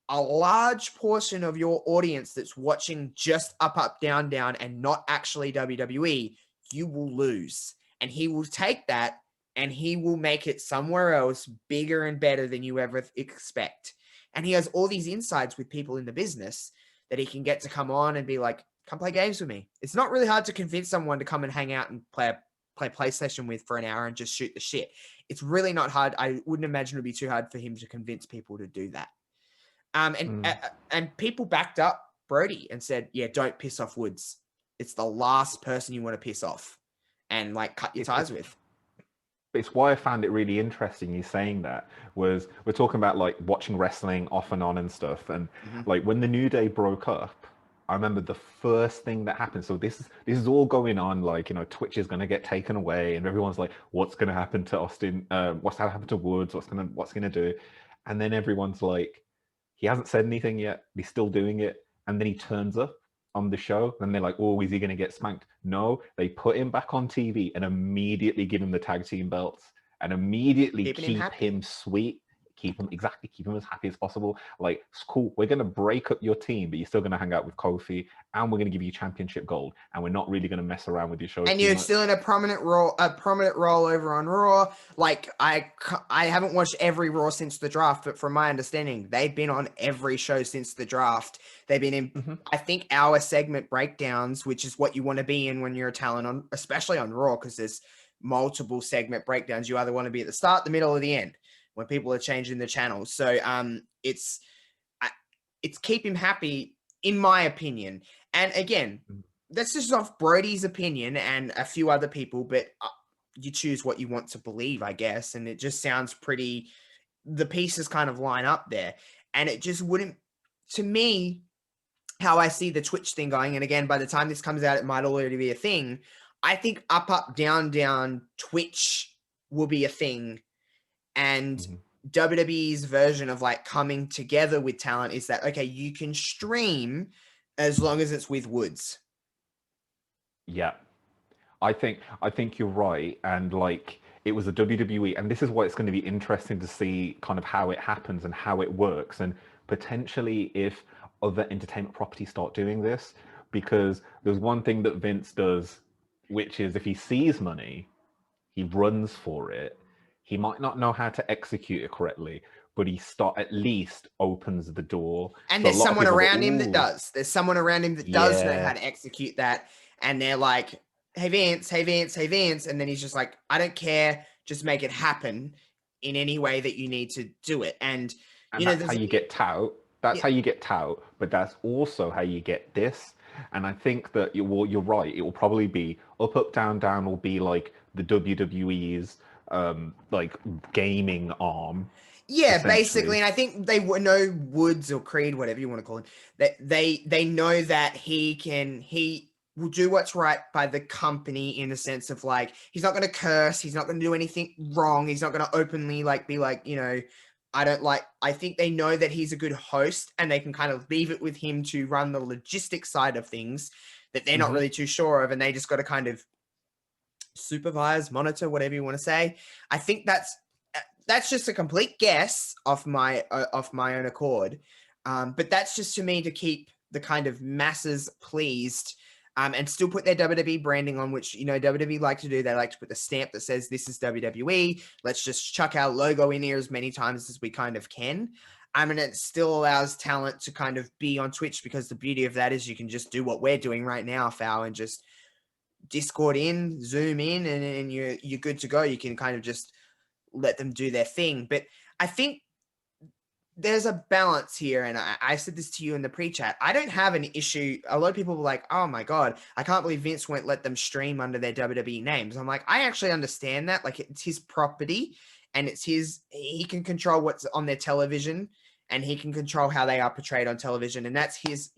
a large portion of your audience that's watching just Up, Up, Down, Down and not actually WWE, you will lose. And he will take that and he will make it somewhere else bigger and better than you ever expect. And he has all these insights with people in the business that he can get to come on and be like, come play games with me. It's not really hard to convince someone to come and hang out and play PlayStation with for an hour and just shoot the shit. It's really not hard. I wouldn't imagine it would be too hard for him to convince people to do that. And people backed up Brody and said, yeah, don't piss off Woods. It's the last person you want to piss off and like cut your ties with. It's why I found it really interesting you saying that was we're talking about like watching wrestling off and on and stuff. And like when the New Day broke up, I remember the first thing that happened. So this is all going on. Like, Twitch is going to get taken away, and everyone's like, "What's going to happen to Austin? What's going to happen to Woods? What's gonna do?" And then everyone's like, "He hasn't said anything yet. He's still doing it." And then he turns up on the show, and they're like, "Oh, is he going to get spanked?" No, they put him back on TV and immediately give him the tag team belts, and immediately Keeping him keep happy. him sweet. Keep him as happy as possible. Like, it's cool. We're gonna break up your team, but you're still gonna hang out with Kofi, and we're gonna give you championship gold, and we're not really gonna mess around with your show And too you're much. still in a prominent role over on Raw. Like I haven't watched every Raw since the draft, but from my understanding, they've been on every show since the draft. They've been in, I think, hour segment breakdowns, which is what you want to be in when you're a talent on, especially on Raw, because there's multiple segment breakdowns. You either want to be at the start, the middle, or the end when people are changing the channels. So it's keep him happy, in my opinion. And again, that's just off Brody's opinion and a few other people, but you choose what you want to believe, I guess. And it just sounds pretty, the pieces kind of line up there. And it just wouldn't, to me, how I see the Twitch thing going, and again, by the time this comes out, it might already be a thing. I think up, down, down Twitch will be a thing. And WWE's version of like coming together with talent is that, okay, you can stream as long as it's with Woods. Yeah. I think you're right, and like it was a WWE, and this is why it's going to be interesting to see kind of how it happens and how it works, and potentially if other entertainment properties start doing this, because there's one thing that Vince does, which is if he sees money, he runs for it. He might not know how to execute it correctly, but he at least opens the door. And So a there's lot of someone people go, around him that "Ooh, does. There's someone around him that does know how yeah." to execute that. And they're like, hey, Vance, hey, Vance, hey, Vance. And then he's just like, I don't care. Just make it happen in any way that you need to do it. And, And that's how you get tout. That's yeah, how you get tout, but that's also how you get this. And I think that you're right. It will probably be up, down, down. Will be like the WWE's like gaming arm, yeah, basically. essentially. And I think they know Woods or Creed, whatever you want to call him, that they know that he will do what's right by the company, in the sense of like, he's not going to curse, he's not going to do anything wrong, he's not going to openly like be like, I think they know that he's a good host, and they can kind of leave it with him to run the logistics side of things that they're not really too sure of, and they just got to kind of supervise, monitor, whatever you want to say. I think that's just a complete guess off my own accord, but that's just to me to keep the kind of masses pleased, and still put their WWE branding on, which WWE like to do. They like to put the stamp that says this is WWE. Let's just chuck our logo in here as many times as we kind of can. And it still allows talent to kind of be on Twitch, because the beauty of that is you can just do what we're doing right now, FOWL, and just Discord in, Zoom in, and you're good to go. You can kind of just let them do their thing. But I think there's a balance here, and I said this to you in the pre-chat. I don't have an issue. A lot of people were like, oh my God, I can't believe Vince won't let them stream under their WWE names. I'm like, I actually understand that. Like, it's his property, and he can control what's on their television, and he can control how they are portrayed on television. And that's his,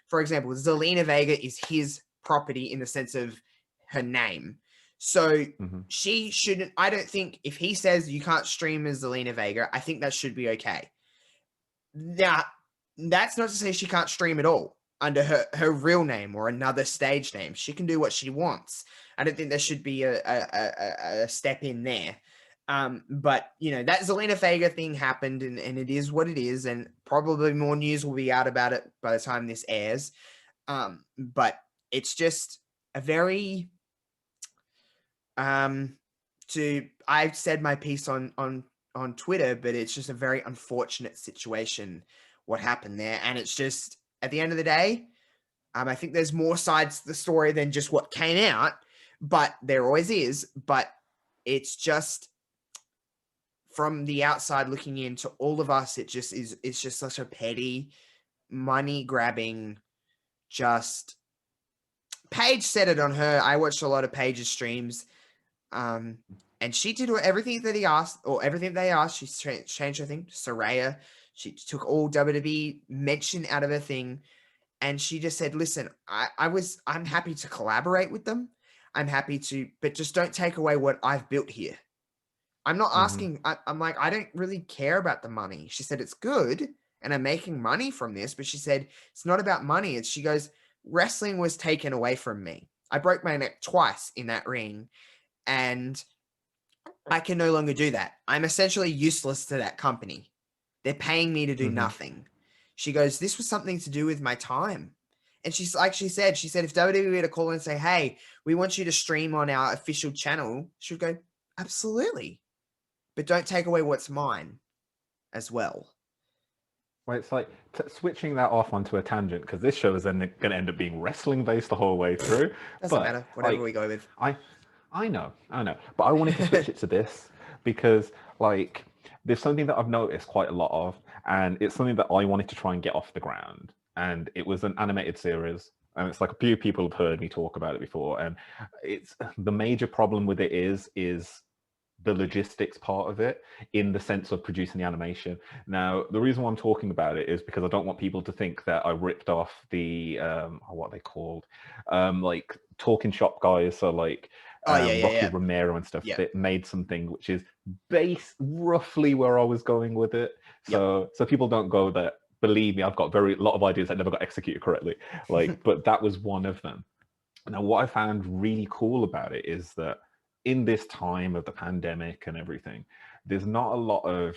for example, Zelina Vega is his property in the sense of her name. So she shouldn't, I don't think, if he says you can't stream as Zelina Vega, I think that should be okay. Now, that's not to say she can't stream at all under her real name or another stage name. She can do what she wants. I don't think there should be a step in there. But that Zelina Vega thing happened, and it is what it is, and probably more news will be out about it by the time this airs. But it's just a very I've said my piece on Twitter, but it's just a very unfortunate situation what happened there. And it's just, at the end of the day, I think there's more sides to the story than just what came out, but there always is. But it's just, from the outside looking in, to all of us, it's just such a petty, money grabbing, just, Paige said it on her. I watched a lot of Paige's streams. And she did everything that he asked, or everything they asked. She changed her thing to Saraya. She took all WWE mention out of her thing. And she just said, listen, I'm happy to collaborate with them. I'm happy to, but just don't take away what I've built here. I'm not Hmm. asking, I'm like, I don't really care about the money. She said, it's good and I'm making money from this. But she said, it's not about money. She goes, wrestling was taken away from me. I broke my neck twice in that ring and I can no longer do that. I'm essentially useless to that company. They're paying me to do Hmm. nothing. She goes, this was something to do with my time. And she's like, she said, if WWE were to call and say, hey, we want you to stream on our official channel, she would go, absolutely. But don't take away what's mine as well. Well, it's like switching that off onto a tangent because this show is then going to end up being wrestling based the whole way through. Doesn't But matter, whatever we like, go with. I, I know, but I wanted to switch it to this because like there's something that I've noticed quite a lot of, and it's something that I wanted to try and get off the ground. And it was an animated series, and it's like a few people have heard me talk about it before, and it's the major problem with it is the logistics part of it in the sense of producing the animation. Now, the reason why I'm talking about it is because I don't want people to think that I ripped off the what are they called, like talking shop guys. So like Oh, yeah, yeah, Rocky yeah. Romero and stuff Yep, that made something which is base roughly where I was going with it. yep. So people don't go that. Believe me, I've got very lot of ideas that never got executed correctly. Like, but that was one of them. Now, what I found really cool about it is that in this time of the pandemic and everything, there's not a lot of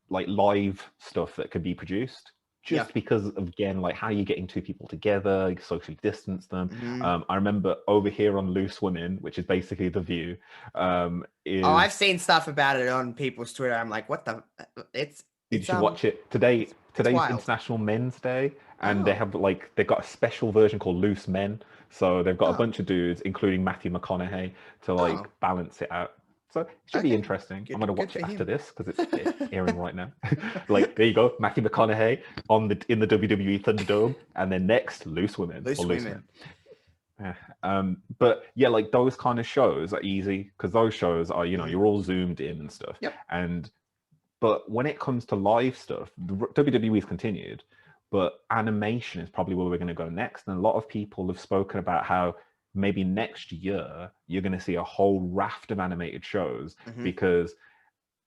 like live stuff that could be produced Yeah. just because of again like how you're getting two people together, you socially distance them. Mhm. I remember over here on Loose Women, which is basically the View, Oh, I've is seen stuff about it on people's Twitter. I'm like, what the? It's you it's should um watch it today. it's Today's wild. International Men's Day, and Oh, they've got a special version called Loose Men. So they've got a oh, bunch of dudes, including Matthew McConaughey, to like oh. balance it out. So it should be Okay, interesting. I'm good, gonna good watch for it after him. this because it's airing right now. Like there you go, Matthew McConaughey on the in the WWE Thunderdome, and then next Loose Women or Loose Loose Men. women. Yeah. But yeah, like those kind of shows are easy because those shows are Mhm. you're all zoomed in and stuff, Yep. and but when it comes to live stuff, the WWE's continued, but animation is probably where we're going to go next. And a lot of people have spoken about how maybe next year you're going to see a whole raft of animated shows Mhm. because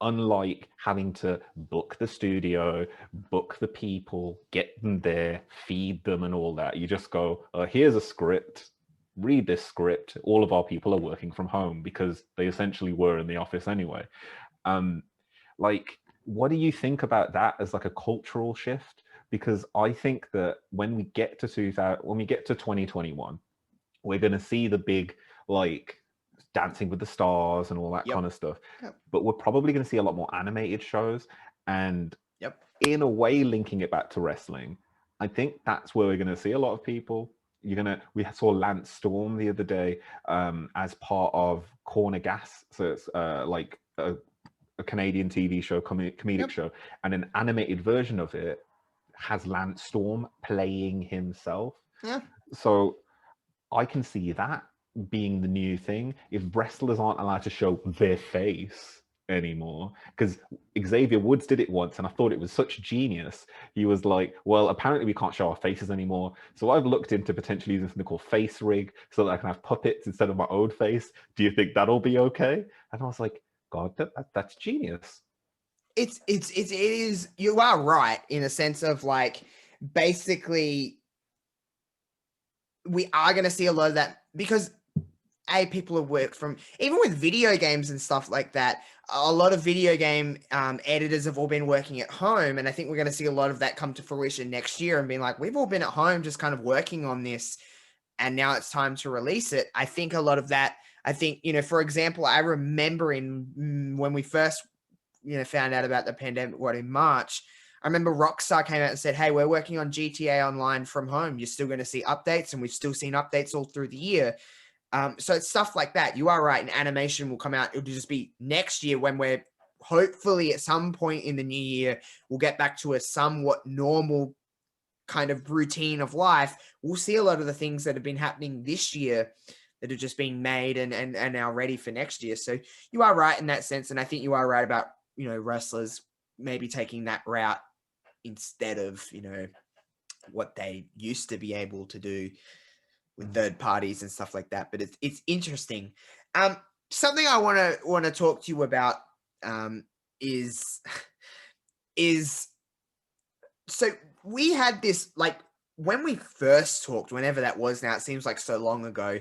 unlike having to book the studio, book the people, get them there, feed them, and all that, you just go, here's a script. Read this script. All of our people are working from home because they essentially were in the office anyway. Um, like, what do you think about that as like a cultural shift? Because I think that when we get to 2000, when we get to 2021, we're going to see the big like Dancing with the Stars and all that Yep. kind of stuff. Yep. But we're probably going to see a lot more animated shows, and Yep. in a way, linking it back to wrestling, I think that's where we're going to see a lot of people. We saw Lance Storm the other day as part of Corner Gas, so it's like a Canadian TV show, comedic Yep. show, and an animated version of it has Lance Storm playing himself. Yeah. So I can see that being the new thing if wrestlers aren't allowed to show their face anymore. Because Xavier Woods did it once, and I thought it was such genius. He was like, "Well, apparently we can't show our faces anymore, so I've looked into potentially using something called Face Rig so that I can have puppets instead of my own face. Do you think that'll be okay?" And I was like, "God, that's genius." It is. You are right in a sense of like basically we are going to see a lot of that because people have worked from even with video games and stuff like that. A lot of video game editors have all been working at home, and I think we're going to see a lot of that come to fruition next year and being like, we've all been at home just kind of working on this, and now it's time to release it. I think a lot of that. I think for example, I remember when we first found out about the pandemic, in March. I remember Rockstar came out and said, hey, we're working on GTA Online from home. You're still going to see updates, and we've still seen updates all through the year. So it's stuff like that. You are right. And animation will come out. It'll just be next year when we're hopefully at some point in the new year, we'll get back to a somewhat normal kind of routine of life. We'll see a lot of the things that have been happening this year that are just being made and now ready for next year. So you are right in that sense. And I think you are right about, wrestlers maybe taking that route instead of, what they used to be able to do with third parties and stuff like that. But it's interesting. Um, Something I want to talk to you about is is so we had this, like, when we first talked, whenever that was now, it seems like so long ago.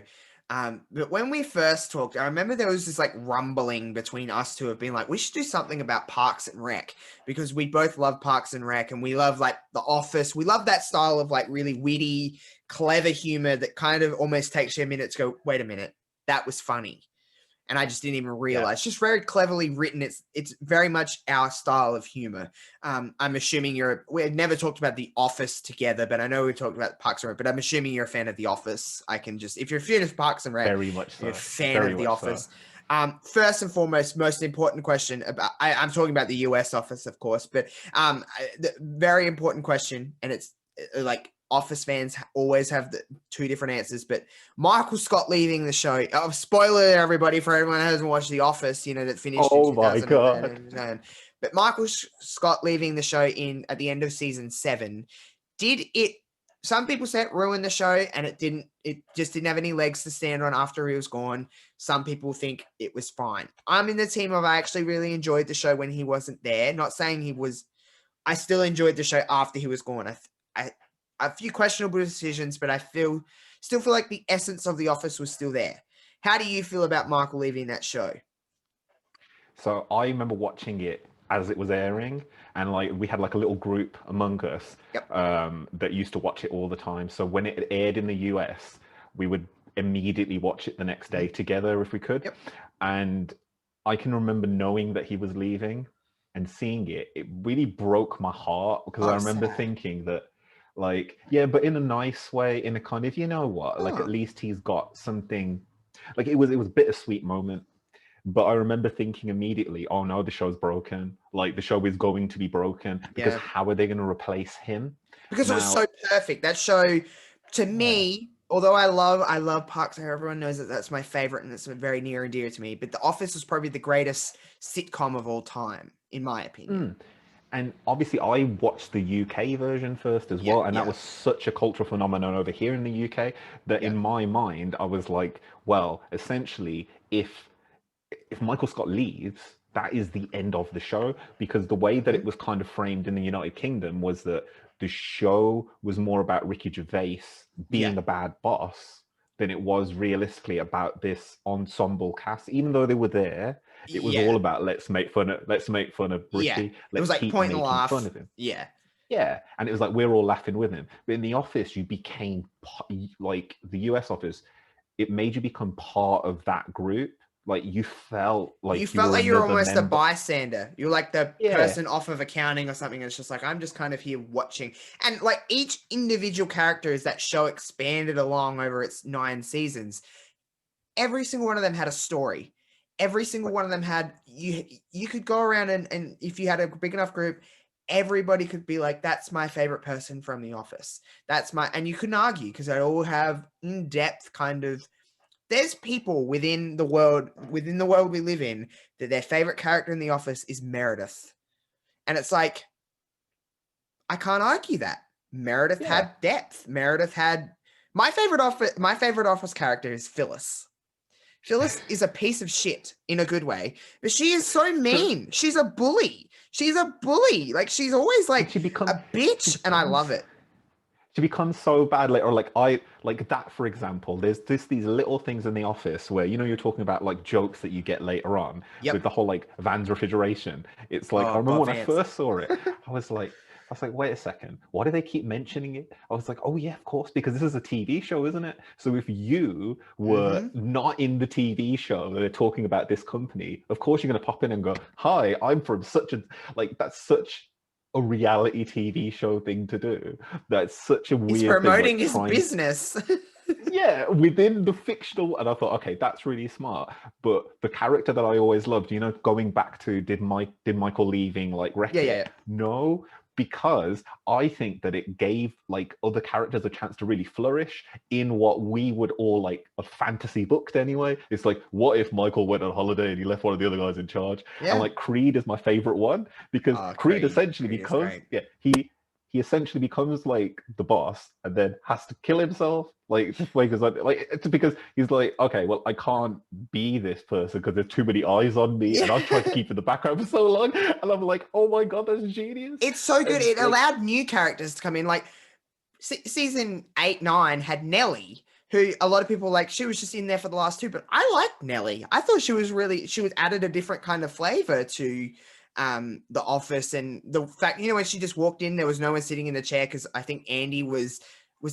But when we first talked, I remember there was this like rumbling between us two of being like, we should do something about Parks and Rec, because we both love Parks and Rec, and we love like The Office. We love that style of like really witty, clever humor that kind of almost takes you a minute to go, wait a minute, that was funny. And I just didn't even Yeah. realize. Just very cleverly written. It's very much our style of humor. I'm assuming we had never talked about The Office together, but I know we talked about Parks and Rec. But I'm assuming you're a fan of The Office. I can just, if you're a fan of Parks and Rec, Very much you're a so. fan Very of The much so. Office. First and foremost, most important question about, I'm talking about the US Office, of course, but the very important question, and it's like Office fans always have the two different answers, but Michael Scott leaving the show. Oh, spoiler, everybody, for everyone who hasn't watched The Office, that finished in Oh my god. 2009. But Michael Scott leaving the show at the end of season 7, did it? Some people say it ruined the show, and it didn't. It just didn't have any legs to stand on after he was gone. Some people think it was fine. I'm in the team of, I actually really enjoyed the show when he wasn't there. Not saying he was. I still enjoyed the show after he was gone. I a few questionable decisions, but I still feel like the essence of The Office was still there. How do you feel about Michael leaving that show? So I remember watching it as it was airing, and like we had like a little group among us Yep. that used to watch it all the time. So when it aired in the US, we would immediately watch it the next day together if we could. Yep. And I can remember knowing that he was leaving and seeing it. It really broke my heart, because I remember Sad. thinking that, like, yeah, but in a nice way, in a kind of, you know what, like Oh. at least he's got something. Like it was a bittersweet moment. But I remember thinking immediately, oh no, the show's broken. Like the show is going to be broken, because Yeah. how are they going to replace him? Because it was Now, so perfect. That show, to yeah. me, although I love Parks and Rec, everyone knows that that's my favorite and it's very near and dear to me. But The Office was probably the greatest sitcom of all time, in my opinion. And obviously, I watched the UK version first as Yeah, well, and that yeah, was such a cultural phenomenon over here in the UK that yeah. in my mind, I was like, well, essentially, if Michael Scott leaves, that is the end of the show, because the way that Mhm. it was kind of framed in the United Kingdom was that the show was more about Ricky Gervais Yeah, being a bad boss than it was realistically about this ensemble cast. Even though they were there, it was yeah, all about let's make fun of yeah. Ricky, It was let's like keep point and making fun laugh. of him. Yeah. Yeah, and it was like we're all laughing with him. But in the office, you became like the US office. It made you become part of that group. Like you felt You like you felt were like you were another almost a member. bystander. You're like the Yeah, person off of accounting or something. It's just like, I'm just kind of here watching. And like each individual character, as that show expanded along over its 9 seasons, every single one of them had a story. Every single like one of them had, you could go around and if you had a big enough group, everybody could be like, that's my favorite person from The Office. And you couldn't argue because they all have in-depth kind of, there's people within the world we live in, that their favorite character in The Office is Meredith. And it's like, I can't argue that. Meredith yeah. had depth. Meredith had my favorite office character is Phyllis. Phyllis is a piece of shit in a good way, but she is so So mean. She's a bully. She's a bully. Like she's always and like a she bitch, and I love becomes it. she becomes so bad later. Or like I like that, for example. There's these little things in the office where you're talking about like jokes that you get later on with Yep. the whole like Van's refrigeration. It's like I Oh, remember Bob when I Vance. first saw it, I was like, wait a second, why do they keep mentioning it? I was like, oh yeah, of course, because this is a TV show, isn't it? So if you were Mm-hmm. not in the TV show that they're talking about this company, of course you're gonna pop in and go, hi, I'm from such a like that's such a reality TV show thing to do. That's such a He's weird thing, like promoting his trying, business. yeah, within the fictional. And I thought, okay, that's really smart. But the character that I always loved, going back to did Michael leaving like Yeah, wreck yeah, it? yeah. No, because I think that it gave like other characters a chance to really flourish in what we would all like a fantasy booked anyway. It's like, what if Michael went on holiday and he left one of the other guys in charge? And Yeah. like Creed is my favorite one, because Oh, Creed Creed. essentially Creed is becomes, great. yeah, he essentially becomes like the boss and then has to kill himself like just because it's because he's like, okay, well, I can't be this person because there's too many eyes on me and I've tried to Yeah. keep in the background for so long, and I'm like, oh my god, that's genius. It's so good. And It like, allowed new characters to come in. Like season 8, 9 had Nellie, who a lot of people like. She was just in there for the last two, but I liked Nellie. I thought she was added a different kind of flavor to the office, and the fact, when she just walked in, there was no one sitting in the chair because I think Andy was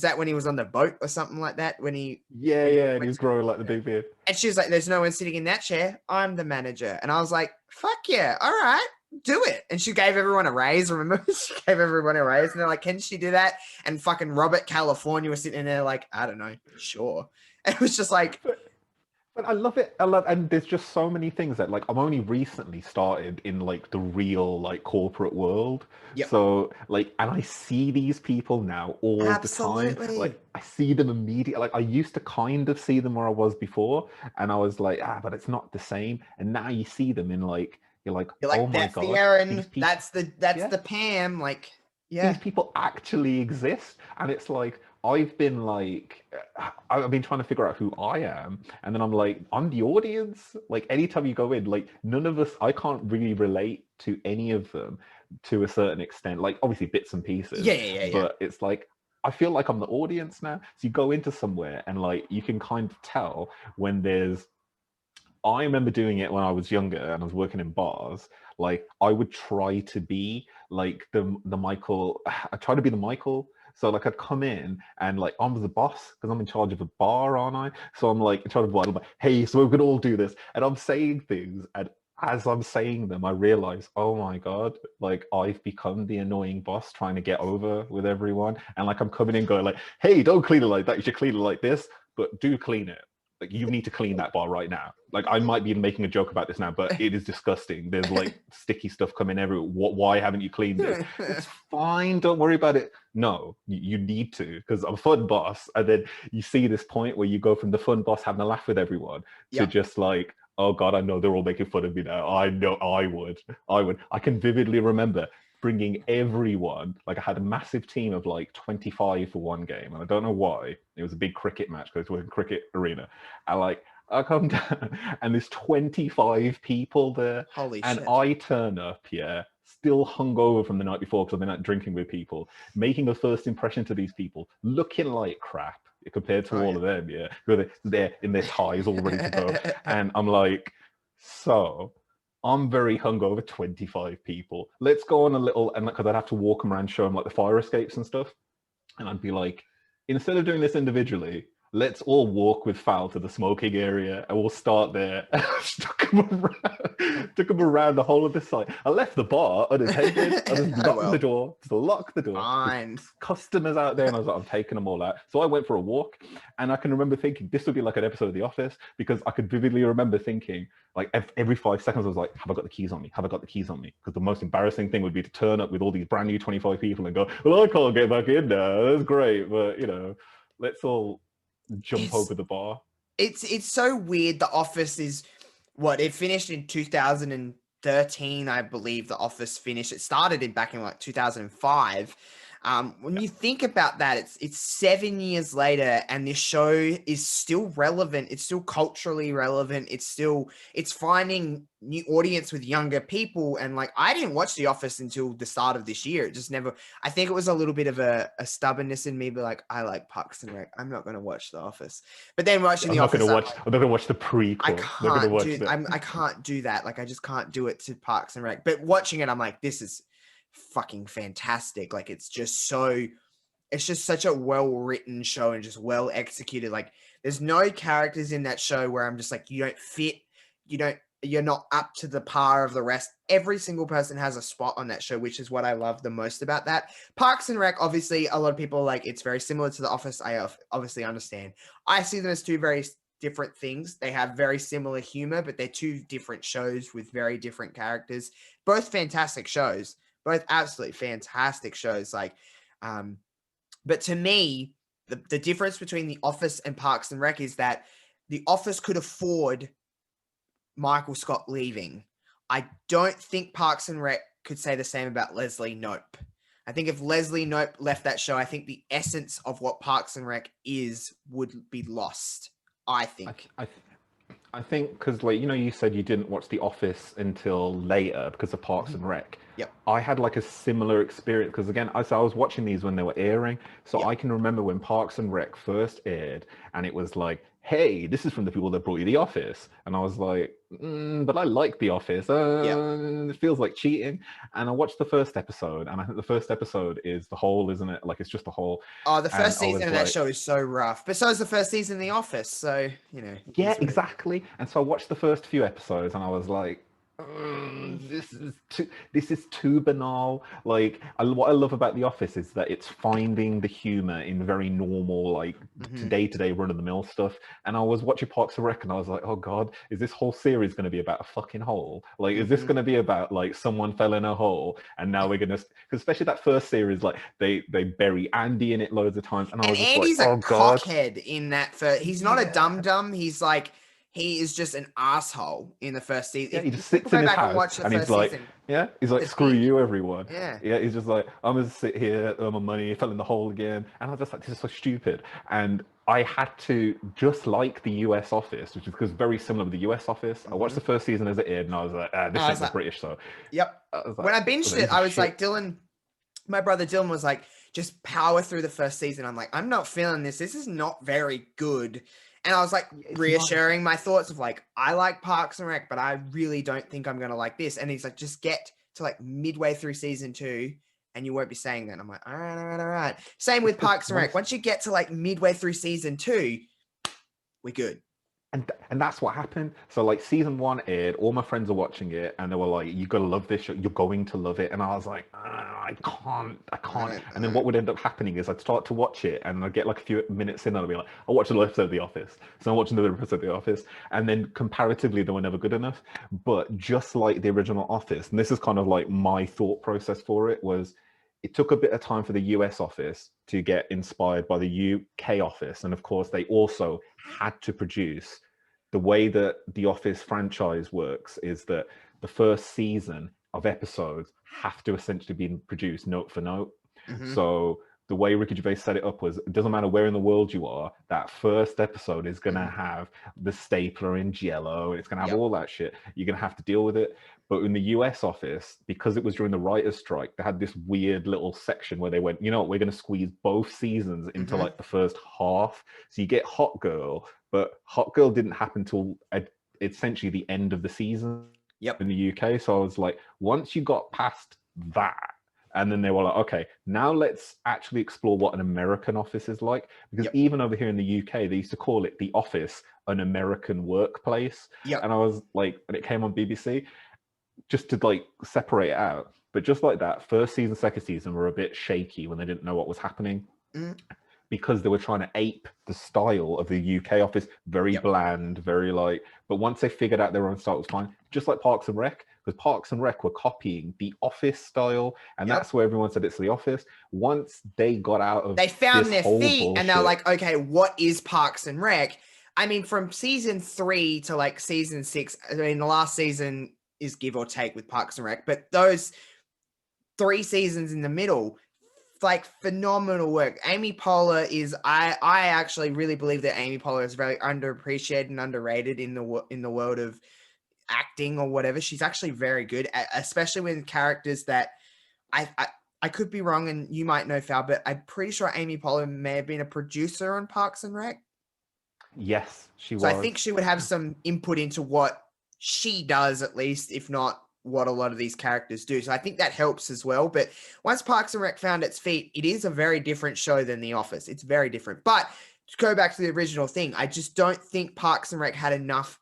that when he was on the boat or something like that when he yeah, when he yeah, and went he's to growing like the big beard. and she was like, there's no one sitting in that chair. I'm the manager. And I was like, fuck yeah. All right, do it. And she gave everyone a raise. Remember? She gave everyone a raise. And they're like, can she do that? And fucking Robert California was sitting in there like, I don't know. Sure. And it was just like, But I love it. And there's just so many things that like I'm only recently started in like the real like corporate world. yep, So like, and I see these people now all the time. absolutely. Like I see them immediately. Like I used to kind of see them where I was before, and I was like, but it's not the same. And now you see them in like, you're like, You're oh like, my that's the god, these Aaron. people. That's Yeah, the Pam. Like, these yeah. people actually exist, and it's like I've been like I've been trying to figure out who I am, and then I'm like, I'm the audience. Like anytime you go in, like none of us, I can't really relate to any of them to a certain extent, like obviously bits and pieces, Yeah, yeah, yeah, yeah. but it's like I feel like I'm the audience now. So you go into somewhere and like you can kind of tell when there's, I remember doing it when I was younger and I was working in bars. Like I would try to be like the Michael. I try to be the Michael. So like I'd come in and like I'm the boss because I'm in charge of a bar, aren't I? So I'm like in charge of what? I'm like, hey, so we're gonna all do this, and I'm saying things, and as I'm saying them, I realize, oh my god, like I've become the annoying boss trying to get over with everyone, and like I'm coming in going like, hey, don't clean it like that. You should clean it like this, but do clean it. Like you need to clean that bar right now. Like I might be making a joke about this now, but it is disgusting. There's like sticky stuff coming everywhere. Why haven't you cleaned it? It's fine. Don't worry about it. No, you need to, because I'm a fun boss. And then you see this point where you go from the fun boss having a laugh with everyone to Yep. just like, oh god, I know they're all making fun of me now. I know I would. I can vividly remember bringing everyone. Like I had a massive team of like 25 for one game, and I don't know why. It was a big cricket match because we're in cricket arena. I come down and there's 25 people there, Holy and shit. I turn up, yeah, still hungover from the night before because I've been out drinking with people, making a first impression to these people, looking like crap compared to Oh, all yeah. of them, yeah, who are there in their ties all ready to go. And I'm like, so I'm very hungover, 25 people. Let's go on a little, and because I'd have to walk them around, show them like the fire escapes and stuff. And I'd be like, instead of doing this individually, let's all walk with FOWL to the smoking area and we'll start there. Took him around the whole of the site. I left the bar unattended. I just Oh locked the well. door, just locked the door. There's Fine. customers out there, and I was like, I'm taking them all out. So I went for a walk, and I can remember thinking this would be like an episode of The Office, because I could vividly remember thinking, like every 5 seconds, I was like, have I got the keys on me? Have I got the keys on me? Because the most embarrassing thing would be to turn up with all these brand new 25 people and go, well, I can't get back in now. That's great, but let's all jump It's over the bar. it's so weird. The Office is what it finished in 2013, I believe. The Office finished. It started in back in like 2005. When Yeah. you think about that, it's 7 years later, and this show is still relevant. It's still culturally relevant. It's finding new audience with younger people. And like, I didn't watch The Office until the start of this year. It just never. I think it was a little bit of a stubbornness in me, but like, I like Parks and Rec. I'm not going to watch The Office. But then watching The Office, I'm not gonna watch the I prequel. I'm not gonna can't watch do that. I can't do that. Like I just can't do it to Parks and Rec. But watching it, I'm like, this is fucking fantastic. Like it's just such a well written show and just well executed. Like there's no characters in that show where I'm just like, you don't fit, you're not up to the par of the rest. Every single person has a spot on that show, which is what I love the most about that. Parks and Rec, obviously, a lot of people like it's very similar to The Office. I obviously understand. I see them as two very different things. They have very similar humor, but they're two different shows with very different characters. Both fantastic shows, both absolutely fantastic shows. Um, but to me, the difference between The Office and Parks and Rec is that The Office could afford Michael Scott leaving. I don't think Parks and Rec could say the same about Leslie Knope. I think if Leslie Knope left that show, I think the essence of what Parks and Rec would be lost. I I, think. I, I think because, like, you know, you said you didn't watch The Office until later because of Parks Mhm. and Rec. Yep. I had like a similar experience because, again, so I was watching these when they were airing, so Yep. I can remember when Parks and Rec first aired, and it was like, "Hey, this is from the people that brought you The Office," and I was like, "But I like The Office. Yep. It feels like cheating." And I watched the first episode, and I think the first episode is the whole, isn't it? Like, it's just a whole, Oh, the and first I season was of that like, show is so rough, but so is the first season of The Office. So it yeah, is what it is. exactly. And so I watched the first few episodes, and I was like, this is too banal. Like, what I love about The Office is that it's finding the humor in very normal, like, Mm-hmm. day-to-day run-of-the-mill stuff. And I was watching Parks and Rec, and I was like, oh God, is this whole series going to be about a fucking hole? Like, is this Mm-hmm. going to be about like someone fell in a hole, and now we're gonna? Because especially that first series, like they bury Andy in it loads of times, and I And was just like, Andy's a oh God, cockhead in that first. He's not a yeah. dum dum. He is just an asshole in the first season. Yeah, he just If people sits in go his back and house watch the and he's first like, season, yeah, he's like, the screw thing, you, everyone. yeah. Yeah, he's just like, I'm gonna sit here, earn my money, fell in the hole again. And I was just like, this is so stupid. And I had to, just like the US Office, which is because very similar with the US Office. I watched Mm-hmm. the first season as it aired, and I was like, this I ain't was the like, British, so yep. When I I was binged like, it, this is I was like, shit. Dylan, my brother Dylan was like, just power through the first season. I'm like, I'm not feeling this. This is not very good. And I was like It's not. reassuring my thoughts of like, I like Parks and Rec, but I really don't think I'm gonna like this. And he's like, just get to like midway through season 2 and you won't be saying that. And I'm like, all right, all right, all right. Same It's with because Parks and Rec. Once you get to like midway through season 2, we're good. and that's what happened. So like season one aired, all my friends are watching it, and they were like, "You gotta love this show. You're going to love it." And I was like, I can't." And then what would end up happening is I'd start to watch it, and I'd get like a few minutes in, and I'd be like, "I'll watch another episode of The Office." So I'm watching another episode of The Office, and then comparatively, they were never good enough. But just like the original Office, and this is kind of like my thought process for it was. It took a bit of time for the US office to get inspired by the UK office. And of course, they also had to produce the way that the Office franchise works is that the first season of episodes have to essentially be produced note for note. Mm-hmm. So the way Ricky Gervais set it up was it doesn't matter where in the world you are, that first episode is gonna have the stapler in jello, it's gonna have Yep. all that shit. You're gonna have to deal with it. But in the US office, because it was during the writers' strike, they had this weird little section where they went, you know what, we're gonna squeeze both seasons into Mm-hmm. like the first half. So you get Hot Girl, but Hot Girl didn't happen till essentially the end of the season Yep. in the UK. So I was like, once you got past that, and then they were like, okay, now let's actually explore what an American office is like. Because Yep. even over here in the UK, they used to call it the office, an American workplace. Yep. And I was like, when it came on BBC, just to like separate it out. But just like that, first season, second season were a bit shaky when they didn't know what was happening Mm-hmm. because they were trying to ape the style of the UK office, very Yep. bland, very like. But once they figured out their own style, it was fine. Just like Parks and Rec, because Parks and Rec were copying the Office style, and Yep. that's where everyone said it's the Office. Once they got out of They found this their whole feet and they're bullshit, like, okay, what is Parks and Rec? I mean, from season 3 to like season 6, I mean, the last season is give or take with Parks and Rec, but those 3 seasons in the middle, like phenomenal work. Amy Poehler is, I actually really believe that Amy Poehler is very underappreciated and underrated in the world of acting or whatever. She's actually very good, especially with characters that I could be wrong, and you might know Fowl, but I'm pretty sure Amy Poehler may have been a producer on Parks and Rec. yes, she So I was. think she would have some input into what she does, at least, if not what a lot of these characters do. So I think that helps as well. But once Parks and Rec found its feet, it is a very different show than The Office. It's very different. But to go back to the original thing, I just don't think Parks and Rec had enough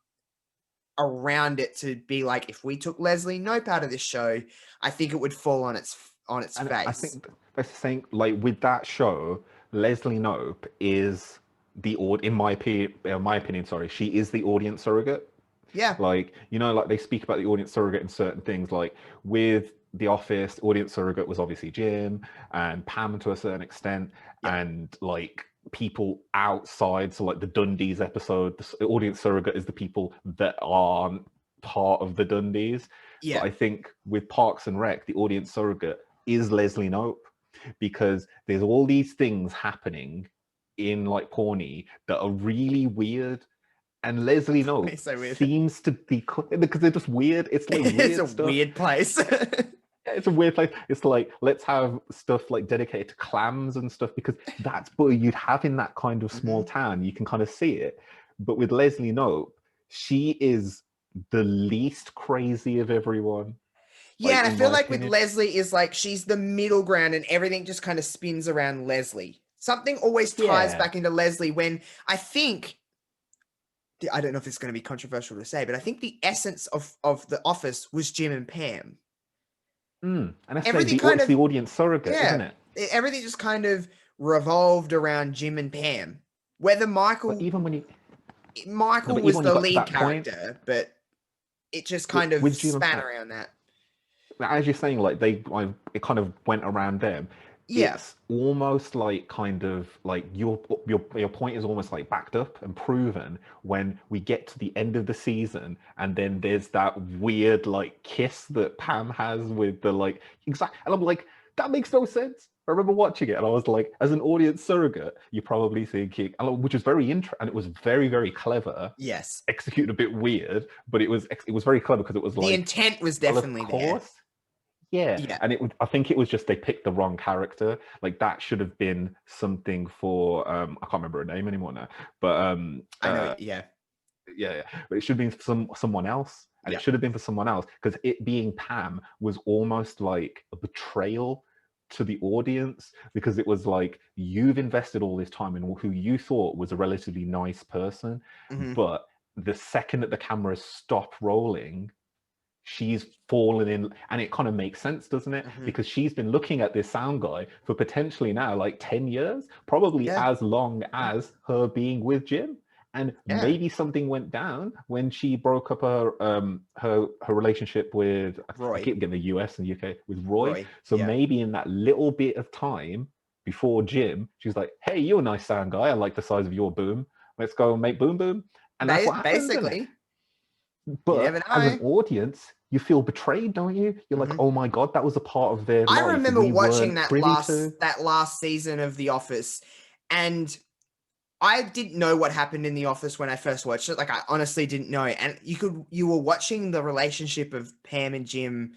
around it to be like, if we took Leslie Knope out of this show, I think it would fall on its And I face. think that's the same. Like with that show, Leslie Knope is in my opinion, sorry, she is the audience surrogate. Yeah. Like, you know, like they speak about the audience surrogate in certain things. Like with The Office, audience surrogate was obviously Jim and Pam to a certain extent, Yep. and like people outside. So like the Dundies episode, the audience surrogate is the people that aren't part of the Dundies. But Yeah. I think with Parks and Rec, the audience surrogate is Leslie Knope. because there's all these things happening in like Pawnee that are really weird. And Leslie Knope It's so weird. seems to be, because they're just weird. It's like weird It's a stuff. weird place. It's a weird place. It's like, let's have stuff like dedicated to clams and stuff, because that's what you'd have in that kind of small town. You can kind of see it. But with Leslie Knope, she is the least crazy of everyone. Yeah, and I in feel my like with opinion. Leslie is like she's the middle ground and everything just kind of spins around Leslie. Something always ties Yeah. back into Leslie when I think I don't know if it's going to be controversial to say, but I think the essence of The Office was Jim and Pam. And that's Everything kind it's the of audience surrogate, isn't it? everything just kind of revolved around Jim and Pam. Whether But even when you, no, Michael but even was when you the got to lead that point character, but it just kind of with Jim and span Pam, around that. as you're saying, like it kind of went around them. Yeah. It's almost like kind of like your point is almost like backed up and proven when we get to the end of the season, and then there's that weird like kiss that Pam has with the like exact, and I'm like, that makes no sense. I remember watching it and I was like, as an audience surrogate, you're probably thinking, which is very interesting, and it was very, very clever. Yes. Executed a bit weird, but it was very clever because it was The like, intent was well, of definitely there. course. Yeah, Yeah. and I think it was just they picked the wrong character. Like that should have been something for I can't remember her name anymore now, but I know. Yeah. yeah, but it should have been for someone else, and Yeah. it should have been for someone else, because it being Pam was almost like a betrayal to the audience, because it was like, you've invested all this time in who you thought was a relatively nice person, but the second that the cameras stop rolling, she's fallen in, and it kind of makes sense, doesn't it? Because she's been looking at this sound guy for potentially now like 10 years, probably Yeah. as long as her being with Jim. And Yeah. maybe something went down when she broke up her relationship with, Roy. I keep getting the US and UK, with Roy. So Yeah. maybe in that little bit of time before Jim, she's like, hey, you're a nice sound guy, I like the size of your boom, let's go and make boom boom. And that's what happens, isn't it? Basically. You But never as an know. audience, you feel betrayed, don't you? You're like, oh my God, that was a part of their I life remember we watching weren't privy to. that last season of The Office, and I didn't know what happened in The Office when I first watched it. Like, I honestly didn't know. And you were watching the relationship of Pam and Jim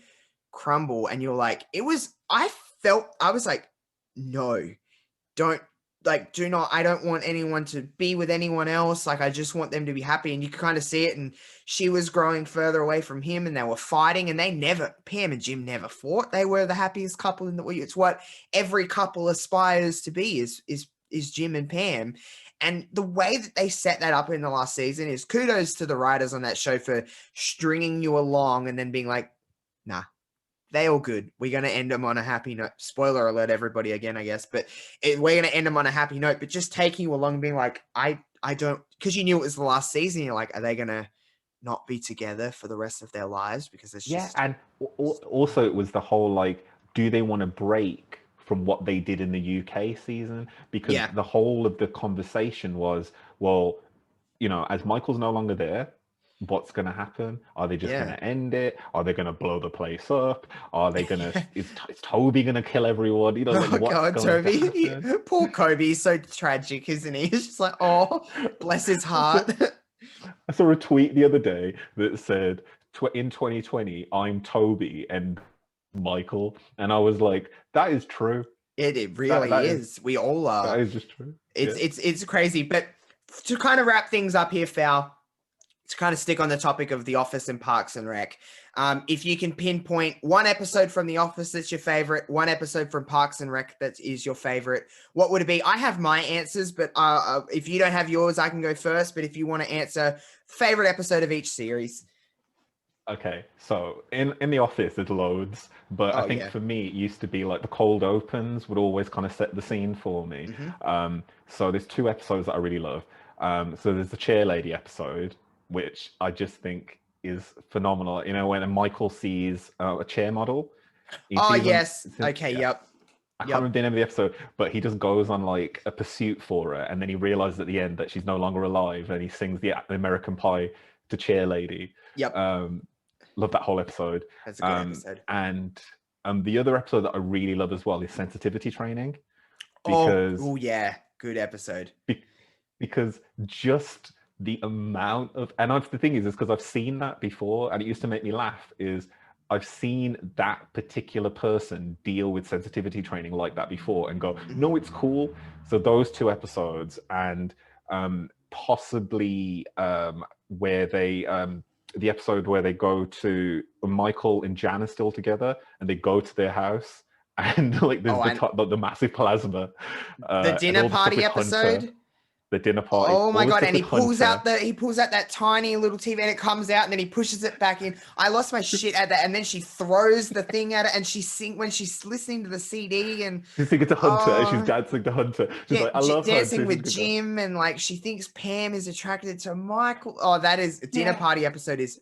crumble, and you're like, I was like, no, don't, like, do not, I don't want anyone to be with anyone else. Like, I just want them to be happy. And you could kind of see it. And she was growing further away from him, and they were fighting, and Pam and Jim never fought. They were the happiest couple it's what every couple aspires to be is Jim and Pam. And the way that they set that up in the last season is kudos to the writers on that show for stringing you along and then being like, nah, they all good. We're going to end them on a happy note. Spoiler alert, everybody, again, I guess. But we're going to end them on a happy note. But just taking you along and being like, I don't, because you knew it was the last season. You're like, are they going to not be together for the rest of their lives? Because it's just... And also it was the whole like, do they want to break from what they did in the UK season? Because the whole of the conversation was, well, you know, as Michael's no longer there, what's going to happen? Are they just going to end it? Are they going to blow the place up? Are they going to, is Toby going to kill everyone? You know, like, oh what's God, going to Toby. happen? Poor Kobe. He's so tragic, isn't he? He's just like, oh, bless his heart. I saw a tweet the other day that said, in 2020, I'm Toby and Michael. And I was like, that is true. It really is. We all are. That is just true. It's crazy. But to kind of wrap things up here, FOWL, to kind of stick on the topic of The Office and Parks and Rec, if you can pinpoint one episode from The Office that's your favorite, one episode from Parks and Rec that is your favorite, what would it be? I have my answers, but if you don't have yours, I can go first. But if you want to answer favorite episode of each series. Okay, so in The Office, there's loads, but I think for me, it used to be like the cold opens would always kind of set the scene for me. So there's two episodes that I really love. So there's the chair lady episode, which I just think is phenomenal. You know, when Michael sees a chair model. Yes. Okay, yep. I can't remember the name of the episode, but he just goes on like a pursuit for her, and then he realizes at the end that she's no longer alive, and he sings the American Pie to chair lady. Yep. Love that whole episode. That's a good episode. And The other episode that I really love as well is sensitivity training, because Oh yeah, good episode. be- because just the amount of, and that's the thing is because I've seen that before and it used to make me laugh, is I've seen that particular person deal with sensitivity training like that before and go, no, it's cool. So those two episodes, and possibly where they the episode where they go to, Michael and Jan are still together and they go to their house and like there's Oh, and the massive plasma, the and dinner all the stuff party with Hunter, episode. the dinner party, Oh all my the god! stuff And with Hunter. he pulls out that tiny little TV, and it comes out, and then he pushes it back in. I lost my shit at that. And then she throws the thing at it, and when she's listening to the CD, and She's singing to Hunter and she's oh dancing to Hunter. She's yeah, like, I love dancing Hunter. with Jim, and like she thinks Pam is attracted to Michael. Oh, that is dinner party episode is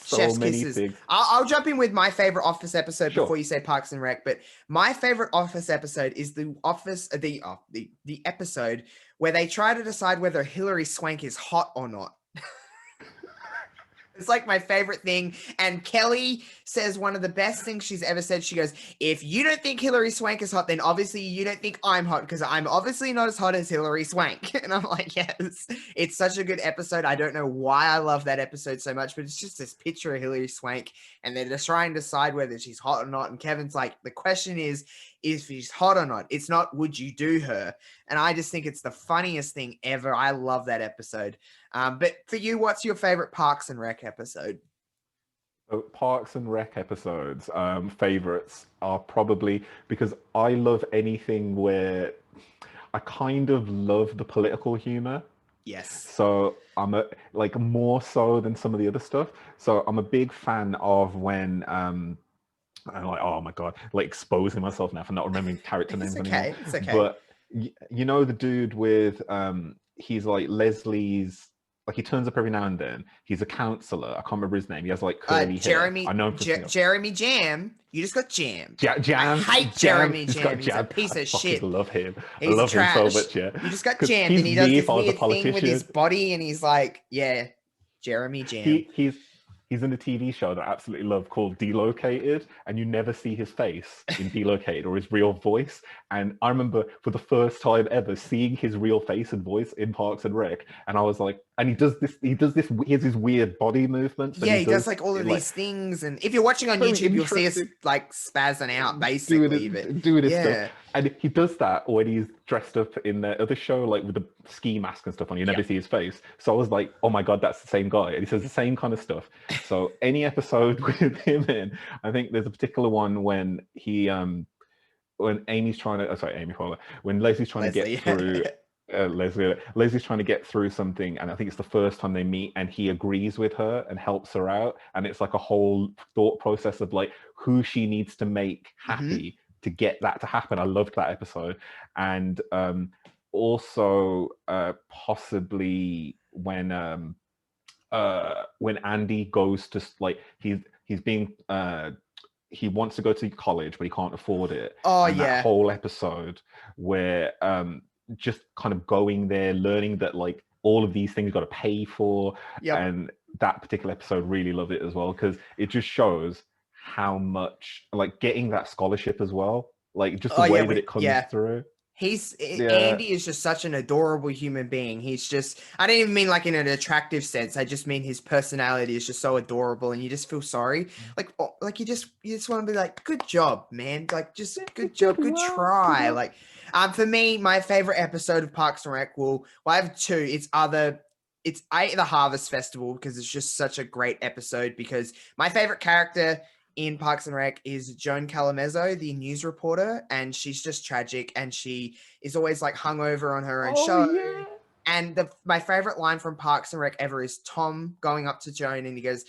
So chef's many kisses. things. I'll jump in with my favorite Office episode Sure. before you say Parks and Rec. But my favorite Office episode is the episode where they try to decide whether Hilary Swank is hot or not. It's like my favorite thing. And Kelly says one of the best things she's ever said. She goes, if you don't think Hilary Swank is hot, then obviously you don't think I'm hot, because I'm obviously not as hot as Hilary Swank. And I'm like, yes, it's such a good episode. I don't know why I love that episode so much, but it's just this picture of Hilary Swank and they're just trying to decide whether she's hot or not. And Kevin's like, the question is if she's hot or not. It's not, would you do her? And I just think it's the funniest thing ever. I love that episode. But for you, what's your favorite Parks and Rec episode? So Parks and Rec episodes, favorites are probably, because I love anything where I kind of love the political humor. Yes. So I'm like more so than some of the other stuff. So I'm a big fan of when I'm like, oh my god, like exposing myself now for not remembering character names anymore. It's okay. But you know the dude with he's like Leslie's, like he turns up every now and then. He's a counselor. I can't remember his name. He has like curly hair. I know him from Jeremy Jam. You just got jammed. Jam. I hate Jeremy Jam. He's a piece of shit. I love him. He's I love trash. him so much. Yeah. You just got jammed, and he does this weird thing with his politician. body, and he's like, yeah, Jeremy Jam. He's in a TV show that I absolutely love called Delocated, and you never see his face in Delocated or his real voice. And I remember for the first time ever seeing his real face and voice in Parks and Rec, and I was like, and he has his weird body movements. Yeah, he does like all of these things, and if you're watching on YouTube, you'll see us like spazzing out, basically. Doing his stuff. And he does that when he's dressed up in the other show, like with the ski mask and stuff on. You never see his face. So I was like, oh my god, that's the same guy. And he says the same kind of stuff. So any episode with him in, I think there's a particular one when he when Amy's trying to, Amy Poehler, when Leslie's trying to get through. Leslie's trying to get through something, and I think it's the first time they meet, and he agrees with her and helps her out, and it's like a whole thought process of like who she needs to make happy to get that to happen. I loved that episode. And also possibly when Andy goes to, like, he's being he wants to go to college but he can't afford it. That whole episode where just kind of going there, learning that like all of these things you've got to pay for. And that particular episode, really loved it as well, because it just shows how much, like, getting that scholarship as well, like just the way that it comes through. Andy is just such an adorable human being. He's just, I don't even mean like in an attractive sense. I just mean his personality is just so adorable, and you just feel sorry. Like you just want to be like, good job, man. Like, just good job, good try. Like, for me, my favorite episode of Parks and Rec, I have two. It's the Harvest Festival, because it's just such a great episode, because my favorite character in Parks and Rec is Joan Calamezzo, the news reporter, and she's just tragic, and she is always like hungover on her own show. Yeah. And my favorite line from Parks and Rec ever is Tom going up to Joan, and he goes,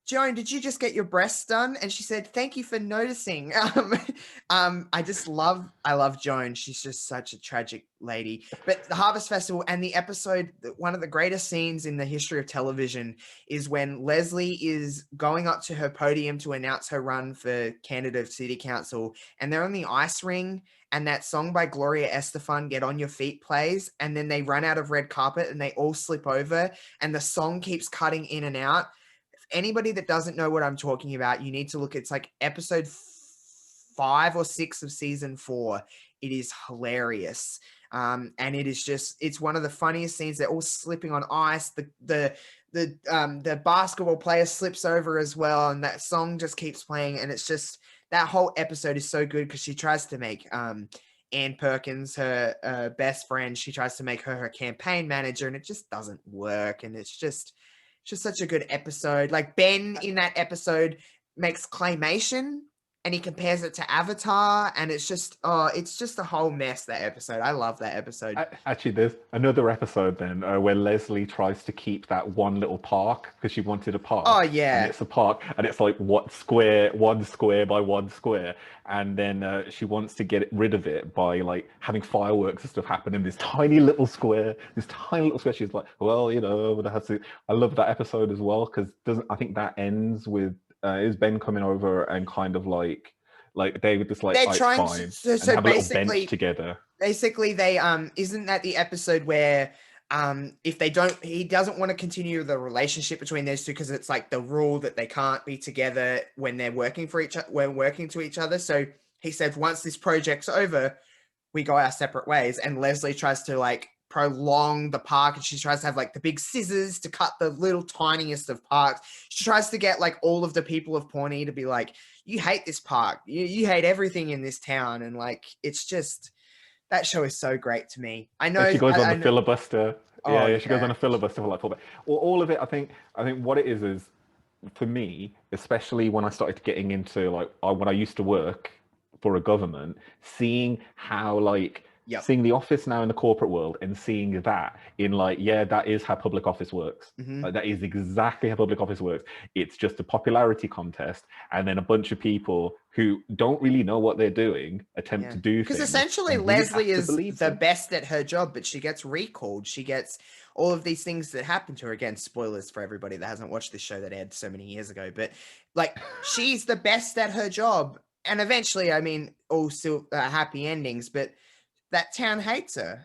Joan, did you just get your breasts done? And she said, thank you for noticing. I love Joan. She's just such a tragic lady. But the Harvest Festival and the episode, one of the greatest scenes in the history of television is when Leslie is going up to her podium to announce her run for candidate of city council, and they're on the ice ring, and that song by Gloria Estefan, Get On Your Feet, plays, and then they run out of red carpet and they all slip over, and the song keeps cutting in and out. anybody that doesn't know what I'm talking about, you need to look. It's like episode 5 or 6 of season 4. It is hilarious. And it is just, it's one of the funniest scenes. They're all slipping on ice. The basketball player slips over as well, and that song just keeps playing. And it's just, that whole episode is so good because she tries to make Ann Perkins her best friend. She tries to make her campaign manager, and it just doesn't work. And it's just such a good episode. Like Ben in that episode makes claymation and he compares it to Avatar, and it's just a whole mess, that episode. I love that episode. Actually, there's another episode then where Leslie tries to keep that one little park because she wanted a park. Oh yeah, and it's a park, and it's like one square by one square, and then she wants to get rid of it by like having fireworks and stuff happen in this tiny little square. She's like, well, you know, I'm gonna have to. I love that episode as well because I think that ends with is Ben coming over and kind of like David just like, they're trying fine, so and have a little basically bench together. Basically, they isn't that the episode where if they don't, he doesn't want to continue the relationship between those two because it's like the rule that they can't be together when they're working for each when working to each other. So he said, once this project's over, we go our separate ways. And Leslie tries to like prolong the park, and she tries to have like the big scissors to cut the little tiniest of parks. She tries to get like all of the people of Pawnee to be like, you hate this park, you hate everything in this town. And like, it's just, that show is so great to me. I know and she goes on the filibuster. She goes on a filibuster for like 4 minutes. Well, all of it, I think what it is for me, especially when I started getting into like when I used to work for a government, seeing how like seeing The Office now in the corporate world and seeing that in like, that is how public office works. Like, that is exactly how public office works. It's just a popularity contest, and then a bunch of people who don't really know what they're doing attempt to do things. Because essentially Leslie is the best at her job, but she gets recalled. She gets all of these things that happen to her. Again, spoilers for everybody that hasn't watched this show that aired so many years ago. But like, she's the best at her job. And eventually, I mean, all still happy endings, but that town hates her,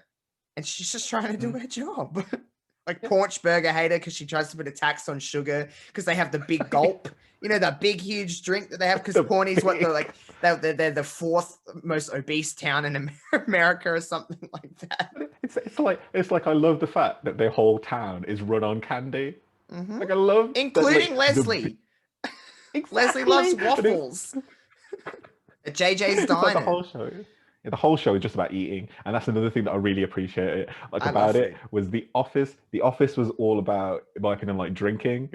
and she's just trying to do her job. Like Paunch Burger hate her because she tries to put a tax on sugar because they have the big gulp, you know, the big huge drink that they have. Because Pawnee's they're the 4th most obese town in America or something like that. It's like I love the fact that their whole town is run on candy. Like I love, including Leslie. Exactly. Leslie loves waffles. At JJ's Diner. Like the whole show. Yeah, the whole show is just about eating, and that's another thing that I really appreciate about it was The Office. The Office was all about, in my opinion, like drinking,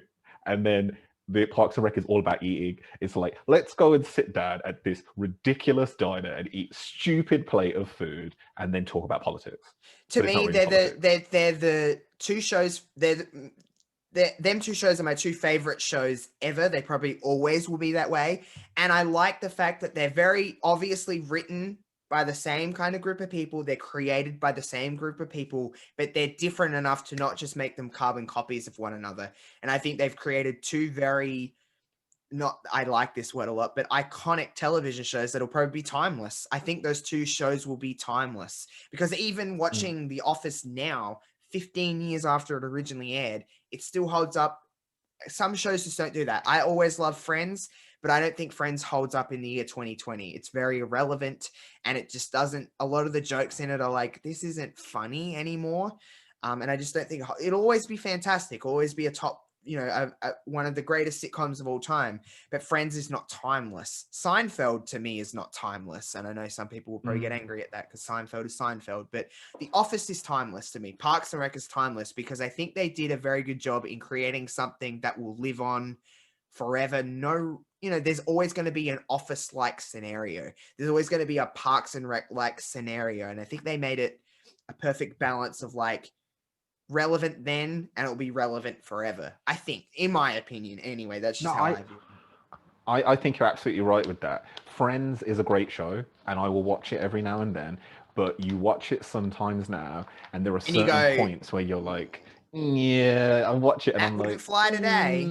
and then the Parks and Rec is all about eating. It's like, let's go and sit down at this ridiculous diner and eat stupid plate of food, and then talk about politics. To me, they're the two shows. Them two shows are my 2 favorite shows ever. They probably always will be that way, and I like the fact that they're very obviously written by the same kind of group of people. They're created by the same group of people, but they're different enough to not just make them carbon copies of one another. And I think they've created 2 very, I like this word a lot, but iconic television shows that'll probably be timeless. I think those 2 shows will be timeless because even watching The Office now, 15 years after it originally aired, it still holds up. Some shows just don't do that. I always love Friends, but I don't think Friends holds up in the year 2020. It's very irrelevant, and it just doesn't, a lot of the jokes in it are like, this isn't funny anymore. And I just don't think, it'll always be fantastic, always be a top, you know, one of the greatest sitcoms of all time, but Friends is not timeless. Seinfeld to me is not timeless. And I know some people will probably get angry at that because Seinfeld is Seinfeld, but The Office is timeless to me. Parks and Rec is timeless because I think they did a very good job in creating something that will live on forever. No, you know, there's always going to be an Office-like scenario. There's always going to be a Parks and Rec-like scenario. And I think they made it a perfect balance of like relevant then, and it'll be relevant forever. I think, in my opinion, anyway. That's just how I view it. I think you're absolutely right with that. Friends is a great show, and I will watch it every now and then. But you watch it sometimes now, and there are certain points where you're like, yeah, I watch it and I'm like, fly today.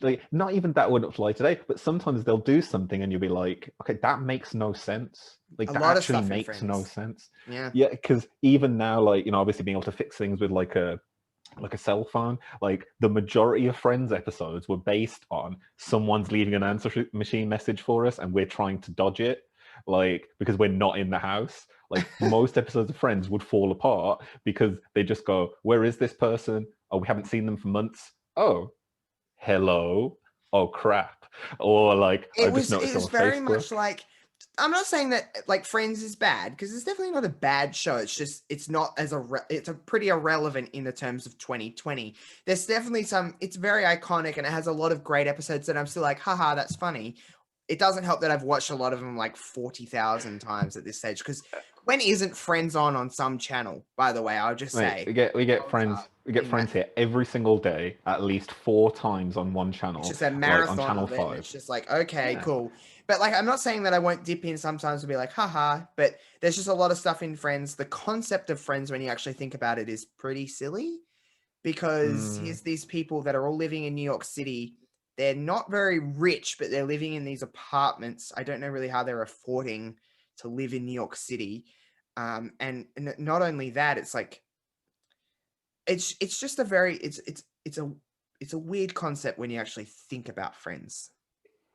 Like, not even that wouldn't fly today, but sometimes they'll do something and you'll be like, okay, that makes no sense. Like, that actually makes no sense. Yeah, because even now, like, you know, obviously being able to fix things with like a like a cell phone. Like the majority of Friends episodes were based on someone's leaving an answer machine message for us and we're trying to dodge it, like because we're not in the house. Like most episodes of Friends would fall apart because they just go, where is this person? Oh, we haven't seen them for months. Oh, hello. Oh crap. Or like I just It noticed was on very Facebook. much like, I'm not saying that like Friends is bad, because it's definitely not a bad show. It's just it's not as it's a pretty irrelevant in the terms of 2020. There's definitely some. It's very iconic and it has a lot of great episodes that I'm still like, haha, that's funny. It doesn't help that I've watched a lot of them like 40,000 times at this stage. Because when isn't Friends on some channel? By the way, I'll just Mate, say we get Worlds friends Up we get in that. friends here every single day, at least 4 times on one It's channel, just a like on marathon channel of it, and 5. it's just like, okay, Yeah. cool. But like, I'm not saying that I won't dip in sometimes and be like, haha. But there's just a lot of stuff in Friends. The concept of Friends, when you actually think about it, is pretty silly, because Mm, here's these people that are all living in New York City. They're not very rich, but they're living in these apartments. I don't know really how they're affording to live in New York City. And not only that, it's like it's just a very it's a weird concept when you actually think about Friends.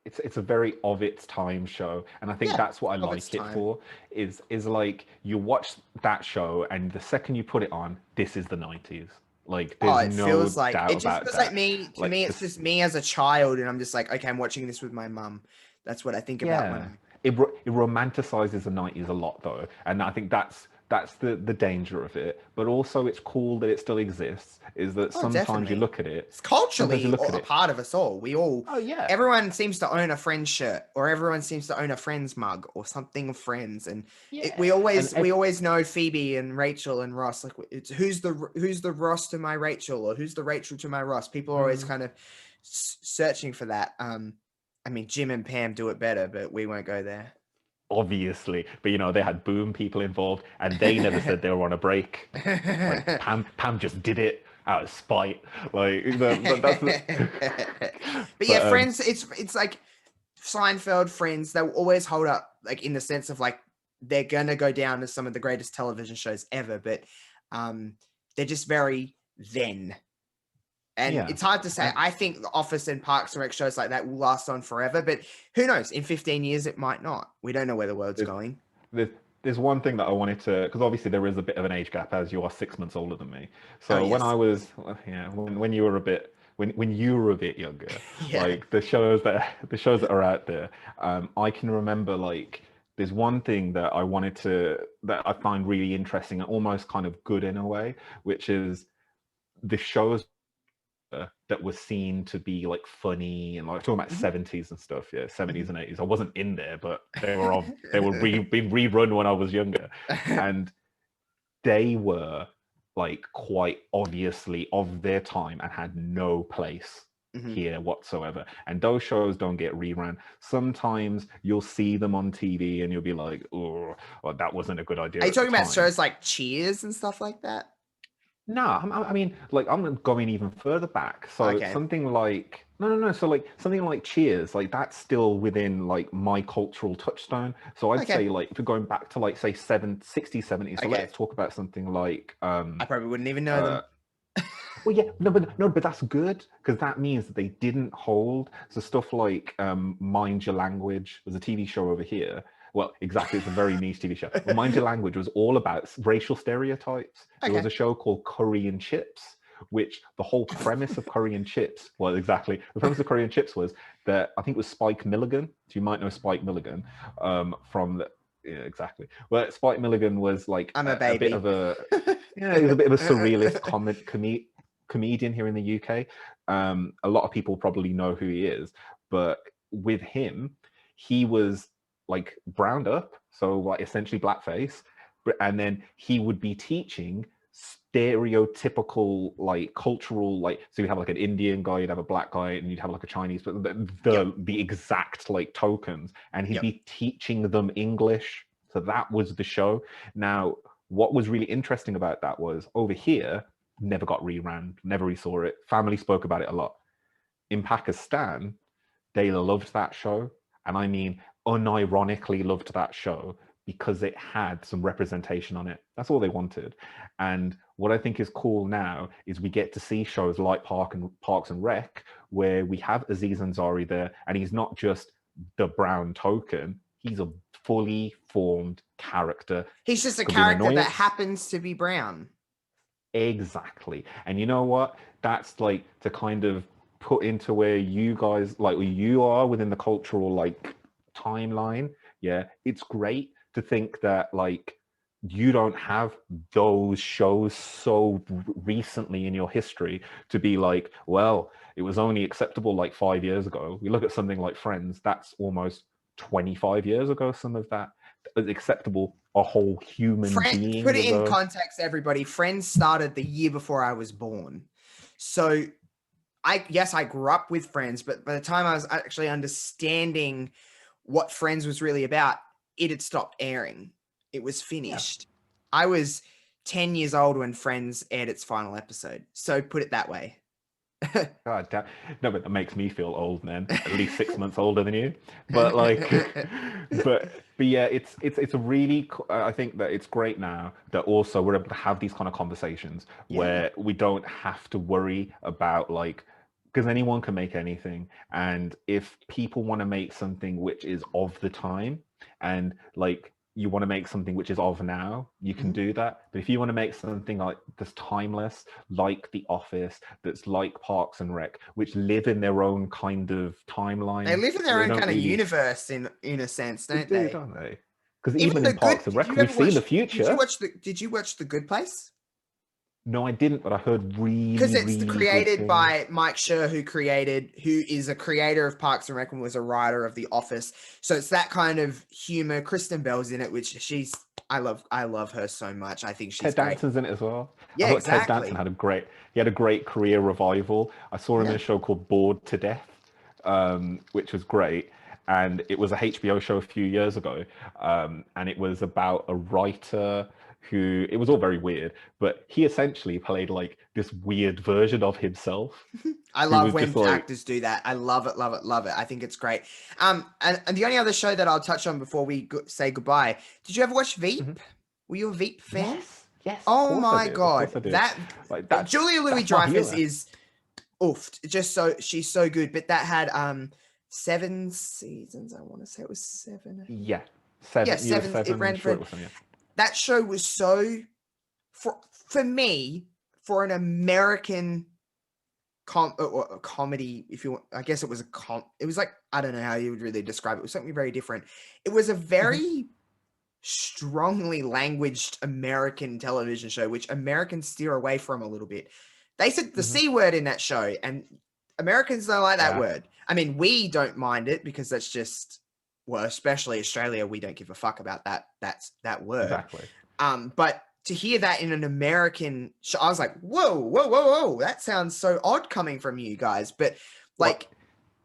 it's a very of its time show, and I think Yeah, that's what I of its like it time. for. Is like you watch that show, and the second you put it on, this is the 90s. Like Oh, there's it no feels like doubt it just about feels like that. me. To Like me, it's this. just me as a child, and I'm just like, okay, I'm watching this with my mum. That's what I think about when Yeah, it romanticizes the 90s a lot though, and I think that's the danger of it. But also, it's cool that it still exists. Is that Oh, sometimes you definitely. look at it, It's sometimes you culturally look at a it. part of us all. We all, Oh yeah, everyone seems to own a Friends shirt, or everyone seems to own a Friends mug, or something of Friends. And we yeah, and always we always know Phoebe and Rachel and Ross. Like, it's who's the Ross to my Rachel, or who's the Rachel to my Ross. People are always mm, kind of searching for that. I mean, Jim and Pam do it better, but we won't go there. obviously, but they had boom people involved, and they never said they were on a break. Like Pam just did it out of spite. Like that's the. But yeah, But Friends, it's like Seinfeld, Friends, they will always hold up, like, in the sense of like they're gonna go down as some of the greatest television shows ever, but um they're just very then. And yeah, it's hard to say. and I think The Office and Parks and Rec shows like that will last on forever, but who knows? In 15 years, it might not. We don't know where the world's there's going. there's there's one thing that I wanted to, because obviously there is a bit of an age gap as you are 6 months older than me. Oh So when I yes, was, yeah, when you were a bit, when you were a bit younger, yeah. like the shows that are out there, I can remember like there's one thing that that I find really interesting and almost kind of good in a way, which is the shows that was seen to be like funny and like talking about Mhm. 70s and stuff, yeah, 70s Mhm. and 80s. I wasn't in there, but they were being rerun when I was younger, and they were like quite obviously of their time and had no place Mhm. here whatsoever. And those shows don't get rerun. Sometimes you'll see them on TV and you'll be like, oh, well, that wasn't a good Are idea you at the talking about time. shows like Cheers and stuff like that? No, I mean, like I'm going even further back. So Okay. something like no. So like something like Cheers, like that's still within like my cultural touchstone. So I'd Okay. say like if you're going back to like say 60s, 70s. So Okay. let's talk about something like I probably wouldn't even know uh them. well yeah no, but that's good because that means that they didn't hold. So stuff like Mind Your Language was a TV show over here. Well, exactly, it's a very niche TV show. But Mind Your Language was all about racial stereotypes. There was Okay. a show called Curry and Chips, which the whole premise of Curry and Chips, well, exactly, the premise of Curry and Chips was that I think it was Spike Milligan. So you might know Spike Milligan from the, yeah, exactly. Well, Spike Milligan was like I'm a a bit of baby. a, yeah, he was a bit of a surrealist comedian here in the UK. A lot of people probably know who he is, but with him, he was like browned up, so like essentially blackface, and then he would be teaching stereotypical like cultural, like so you'd have like an Indian guy, you'd have a black guy, and you'd have like a Chinese, but Yep. the exact like tokens, and he'd Yep. be teaching them English. So that was the show. Now, what was really interesting about that was over here, never got reran, never resaw it. Family spoke about it a lot. In Pakistan, they loved that show, and I mean unironically loved that show because it had some representation on it. That's all they wanted. And what I think is cool now is we get to see shows like Parks and Rec, where we have Aziz Ansari there, and he's not just the brown token. He's a fully formed character. He's just a Could be an character that annoyance. happens to be brown. Exactly. And you know what? That's like to kind of put into where you guys, like where you are within the cultural like timeline. Yeah, it's great to think that like you don't have those shows so recently in your history to be like, well, it was only acceptable like 5 years ago. We look at something like Friends, that's almost 25 years ago. Some of that is acceptable a whole human being Put it in ago. context, everybody. Friends started the year before I was born. So I grew up with Friends, but by the time I was actually understanding what Friends was really about, it had stopped airing. It was finished. I was 10 years old when Friends aired its final episode. So put it that way. God damn. No, but that makes me feel old, man. At least 6 months older than you. But like, but yeah, it's a really. I think that it's great now that also we're able to have these kind of conversations where we don't have to worry about like, because anyone can make anything, and if people want to make something which is of the time, and like you want to make something which is of now, you can do that. But if you want to make something like that's timeless, like The Office, that's like Parks and Rec, which live in their own kind of timeline, they live in their own don't kind of really- universe in a sense, They don't do, they? don't they? Because Even even the in good. Parks and Did Rec, you we've ever seen watch? the future. Did you watch The Good Place? No, I didn't, but I heard Because really, it's really good created things. by Mike Schur, who is a creator of Parks and Rec and was a writer of The Office. So it's that kind of humor. Kristen Bell's in it, which I love her so much. I think she's Ted great. Danson's in it as well. Yeah, I thought exactly. Ted Danson had a great career revival. I saw him in a show called Bored to Death, which was great. And it was a HBO show a few years ago. And it was about a writer who, it was all very weird, but he essentially played like this weird version of himself. I love when actors do that. I love it, love it, love it. I think it's great. And the only other show that I'll touch on before we say goodbye, did you ever watch Veep? Mm-hmm. Were you a Veep fan? Yes. Oh my God. That Julia Louis-Dreyfus is oofed. She's so good. But that had 7 seasons. I want to say it was 7. Yeah. 7. Yeah, 7. It ran for that show was so for me, for an American comedy, if you want, I guess it was it was like, I don't know how you would really describe it. It was something very different. It was a very strongly languaged American television show, which Americans steer away from a little bit. They said the C word in that show, and Americans don't like that word. I mean, we don't mind it because that's just, well, especially Australia, we don't give a fuck about that word. Exactly. But to hear that in an American show, I was like, whoa, that sounds so odd coming from you guys. But like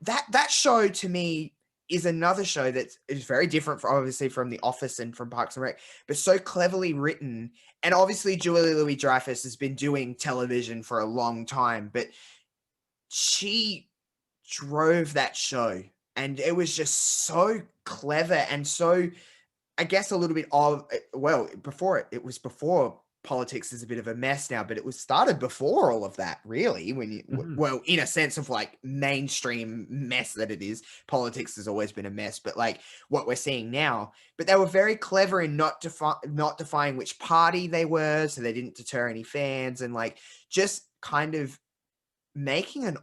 that show to me is another show that is very different, obviously, from The Office and from Parks and Rec, but so cleverly written. And obviously, Julia Louis-Dreyfus has been doing television for a long time, but she drove that show, and it was just so clever and so, I guess, a little bit of, well, it was before politics is a bit of a mess now, but it was started before all of that, really, when you, well, in a sense of like mainstream mess that it is. Politics has always been a mess, but like what we're seeing now. But they were very clever in not defining which party they were, so they didn't deter any fans, and like just kind of making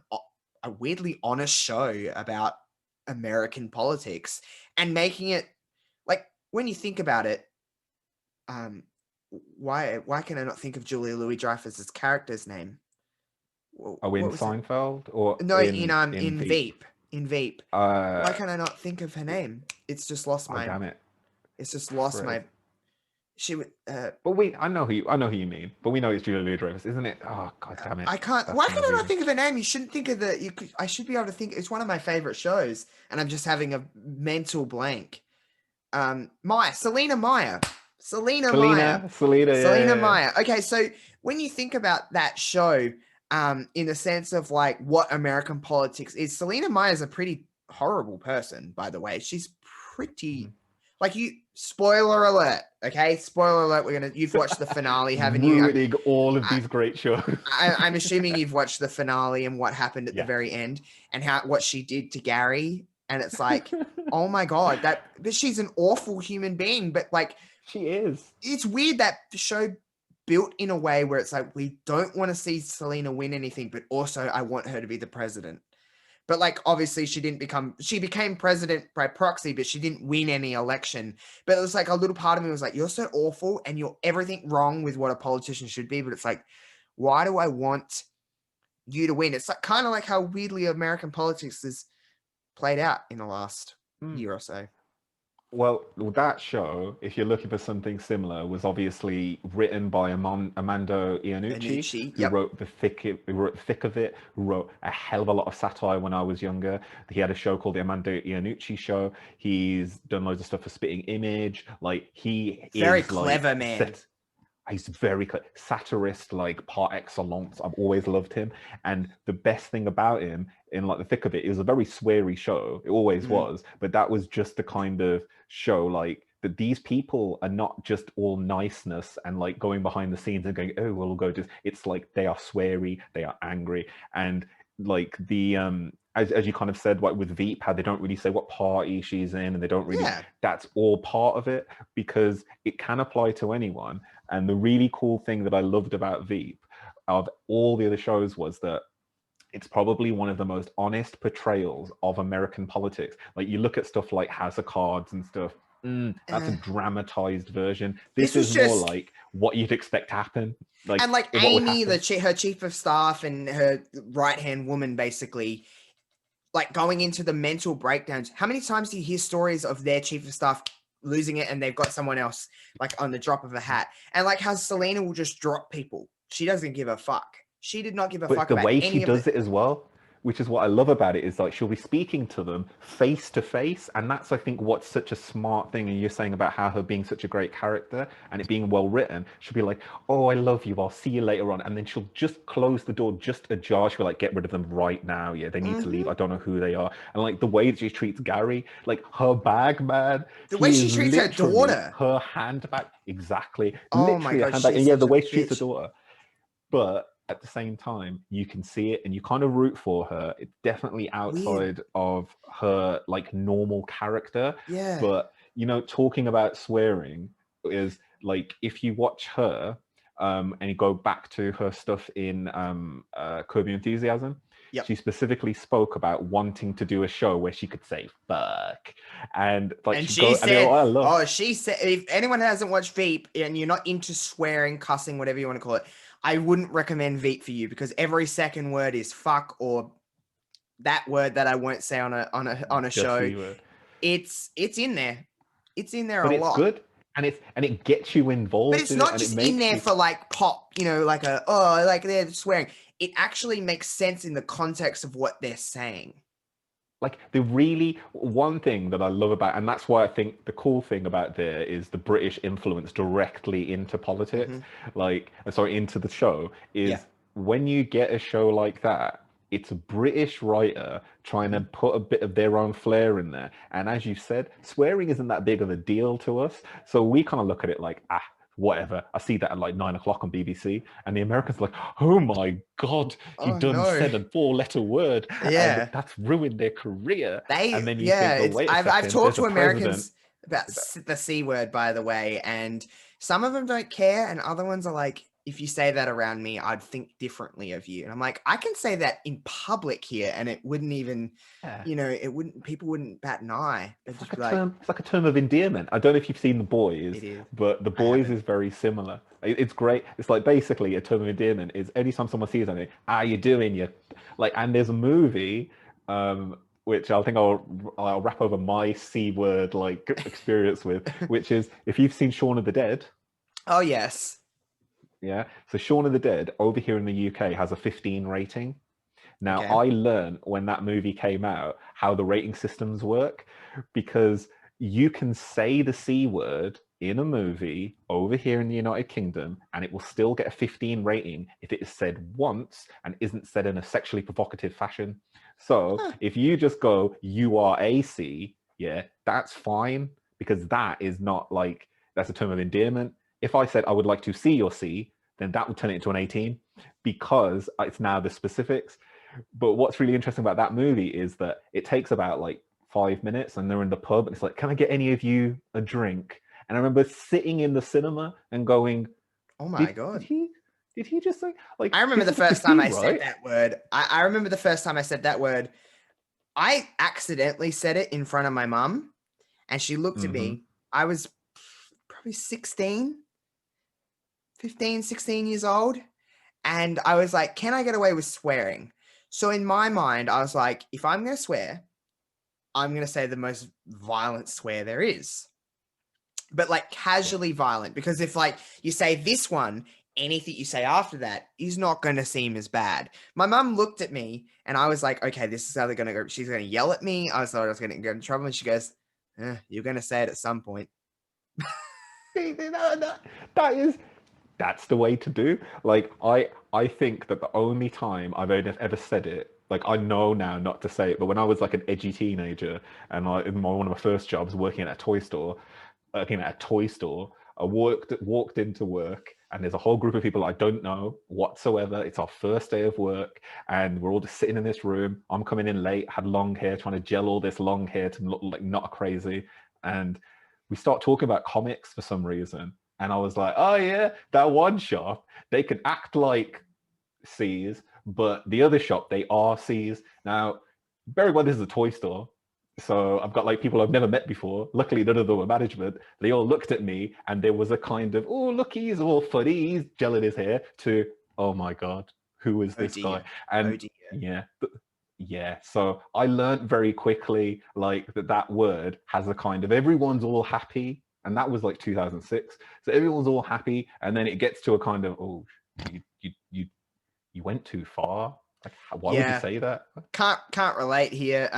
a weirdly honest show about American politics and making it, like, when you think about it, why can I not think of Julia Louis-Dreyfus's character's name? In Seinfeld or no, in Veep? In Veep. Why can I not think of her name? It's just lost my. Damn it! It's just lost my. She would. But I know who you mean. But we know it's Julia Louis-Dreyfus, isn't it? Oh God damn it! I can't. Why can I not think of her name? You shouldn't think of the. I should be able to think. It's one of my favorite shows, and I'm just having a mental blank. Selena Meyer. Selena Meyer. Okay, so when you think about that show, in the sense of like what American politics is, Selena Meyer is a pretty horrible person, by the way. She's pretty Like spoiler alert, okay? Spoiler alert. You've watched the finale, haven't you? Ruining all of these great shows. I'm assuming you've watched the finale and what happened at the Yes. very end and what she did to Gary. And it's like, oh my God, but she's an awful human being. But like, she is. It's weird that the show built in a way where it's like, we don't want to see Selena win anything, but also I want her to be the president. But like, obviously she became president by proxy, but she didn't win any election. But it was like a little part of me was like, you're so awful and you're everything wrong with what a politician should be. But it's like, why do I want you to win? It's like kind of like how weirdly American politics is played out in the last year or so. Well, that show, if you're looking for something similar, was obviously written by Armando Iannucci, who wrote the thick of it, who wrote a hell of a lot of satire when I was younger. He had a show called the Armando Iannucci Show. He's done loads of stuff for Spitting Image. Like he very is clever like, man. He's very satirist, like par excellence. I've always loved him, and the best thing about him, in like the thick of it, was a very sweary show. It always was, but that was just the kind of show like that. These people are not just all niceness and like going behind the scenes and going, oh, we'll go just. It's like they are sweary, they are angry, and like the as you kind of said, like with Veep, how they don't really say what party she's in, and they don't really. Yeah. That's all part of it because it can apply to anyone. And the really cool thing that I loved about Veep, of all the other shows, was that it's probably one of the most honest portrayals of American politics. Like you look at stuff like House of Cards and stuff. That's a dramatized version. This is more like what you'd expect to happen. Like, and like Amy, her chief of staff and her right-hand woman, basically, like going into the mental breakdowns. How many times do you hear stories of their chief of staff losing it and they've got someone else like on the drop of a hat? And like how Selena will just drop people. She doesn't give a fuck. She did not give a fuck about any of it. The way she does it as well, which is what I love about it, is like she'll be speaking to them face to face, and that's, I think, what's such a smart thing. And you're saying about how her being such a great character and it being well written, she'll be like, oh, I love you, I'll see you later on, and then she'll just close the door just ajar. She'll be like, get rid of them right now, yeah, they need to leave, I don't know who they are. And like the way that she treats Gary, like her bag, man, the way she treats her daughter, her handbag, exactly, oh literally my God, a handbag, and yeah, the way she treats her daughter. But at the same time, you can see it and you kind of root for her. It's definitely outside of her like normal character. Yeah. But you know, talking about swearing is like, if you watch her and you go back to her stuff in Curb Your Enthusiasm, she specifically spoke about wanting to do a show where she could say "fuck," and like she said, if anyone hasn't watched Veep and you're not into swearing, cussing, whatever you want to call it, I wouldn't recommend Veep for you, because every second word is fuck or that word that I won't say on a show. It's in there. It's in there but a lot. But it's good. And it gets you involved. But it's not just in there for like pop, you know, like like they're swearing. It actually makes sense in the context of what they're saying. Like one thing that I love about, and that's why I think the cool thing about there is the British influence directly into politics, into the show, is when you get a show like that, it's a British writer trying to put a bit of their own flair in there. And as you said, swearing isn't that big of a deal to us. So we kind of look at it like, whatever. I see that at like 9 o'clock on BBC, and the Americans are like, oh my God, you said a 4-letter word. Yeah. And that's ruined their career. And then you think, wait a second, I've talked to Americans about the C word, by the way, and some of them don't care, and other ones are like, if you say that around me, I'd think differently of you. And I'm like, I can say that in public here, and it wouldn't even, people wouldn't bat an eye. It's like a term of endearment. I don't know if you've seen The Boys, but The Boys is very similar. It's great. It's like basically a term of endearment is anytime someone sees something, how you doing? You like, and there's a movie, which I think I'll wrap over my C word like experience with, which is, if you've seen Shaun of the Dead. Oh yes. Yeah, so Shaun of the Dead over here in the UK has a 15 rating. Now, I learned when that movie came out how the rating systems work, because you can say the C word in a movie over here in the United Kingdom and it will still get a 15 rating if it is said once and isn't said in a sexually provocative fashion. So if you just go, you are a C, that's fine, because that is not like, that's a term of endearment. If I said I would like to see your C, then that would turn it into an 18 because it's now the specifics. But what's really interesting about that movie is that it takes about like 5 minutes and they're in the pub and it's like, can I get any of you a drink? And I remember sitting in the cinema and going, Oh my did God. he just say, like, I remember this the is like a first time C, I said right? that word. I remember the first time I said that word. I accidentally said it in front of my mum, and she looked at me. I was probably 16, 15, 16 years old. And I was like, can I get away with swearing? So in my mind, I was like, if I'm going to swear, I'm going to say the most violent swear there is. But like casually violent, because if like you say this one, anything you say after that is not going to seem as bad. My mum looked at me and I was like, okay, this is how they're going to go. She's going to yell at me. I thought I was going to get in trouble. And she goes, you're going to say it at some point. That's the way to do. Like, I think that the only time I've ever said it, like, I know now not to say it, but when I was like an edgy teenager and one of my first jobs working at a toy store, I walked into work and there's a whole group of people I don't know whatsoever. It's our first day of work and we're all just sitting in this room. I'm coming in late, had long hair, trying to gel all this long hair to look like not crazy. And we start talking about comics for some reason. And I was like, oh yeah, that one shop, they can act like C's, but the other shop, they are C's. Now, bear in mind, this is a toy store. So I've got like people I've never met before. Luckily, none of them were management. They all looked at me and there was a kind of, oh, look, he's all funny. He's gelling his hair to, oh my God, who is this guy? And yeah, yeah. So I learned very quickly like that word has a kind of, everyone's all happy. And that was like 2006. So everyone's all happy. And then it gets to a kind of, oh, you went too far. Like, why would you say that? Can't relate here.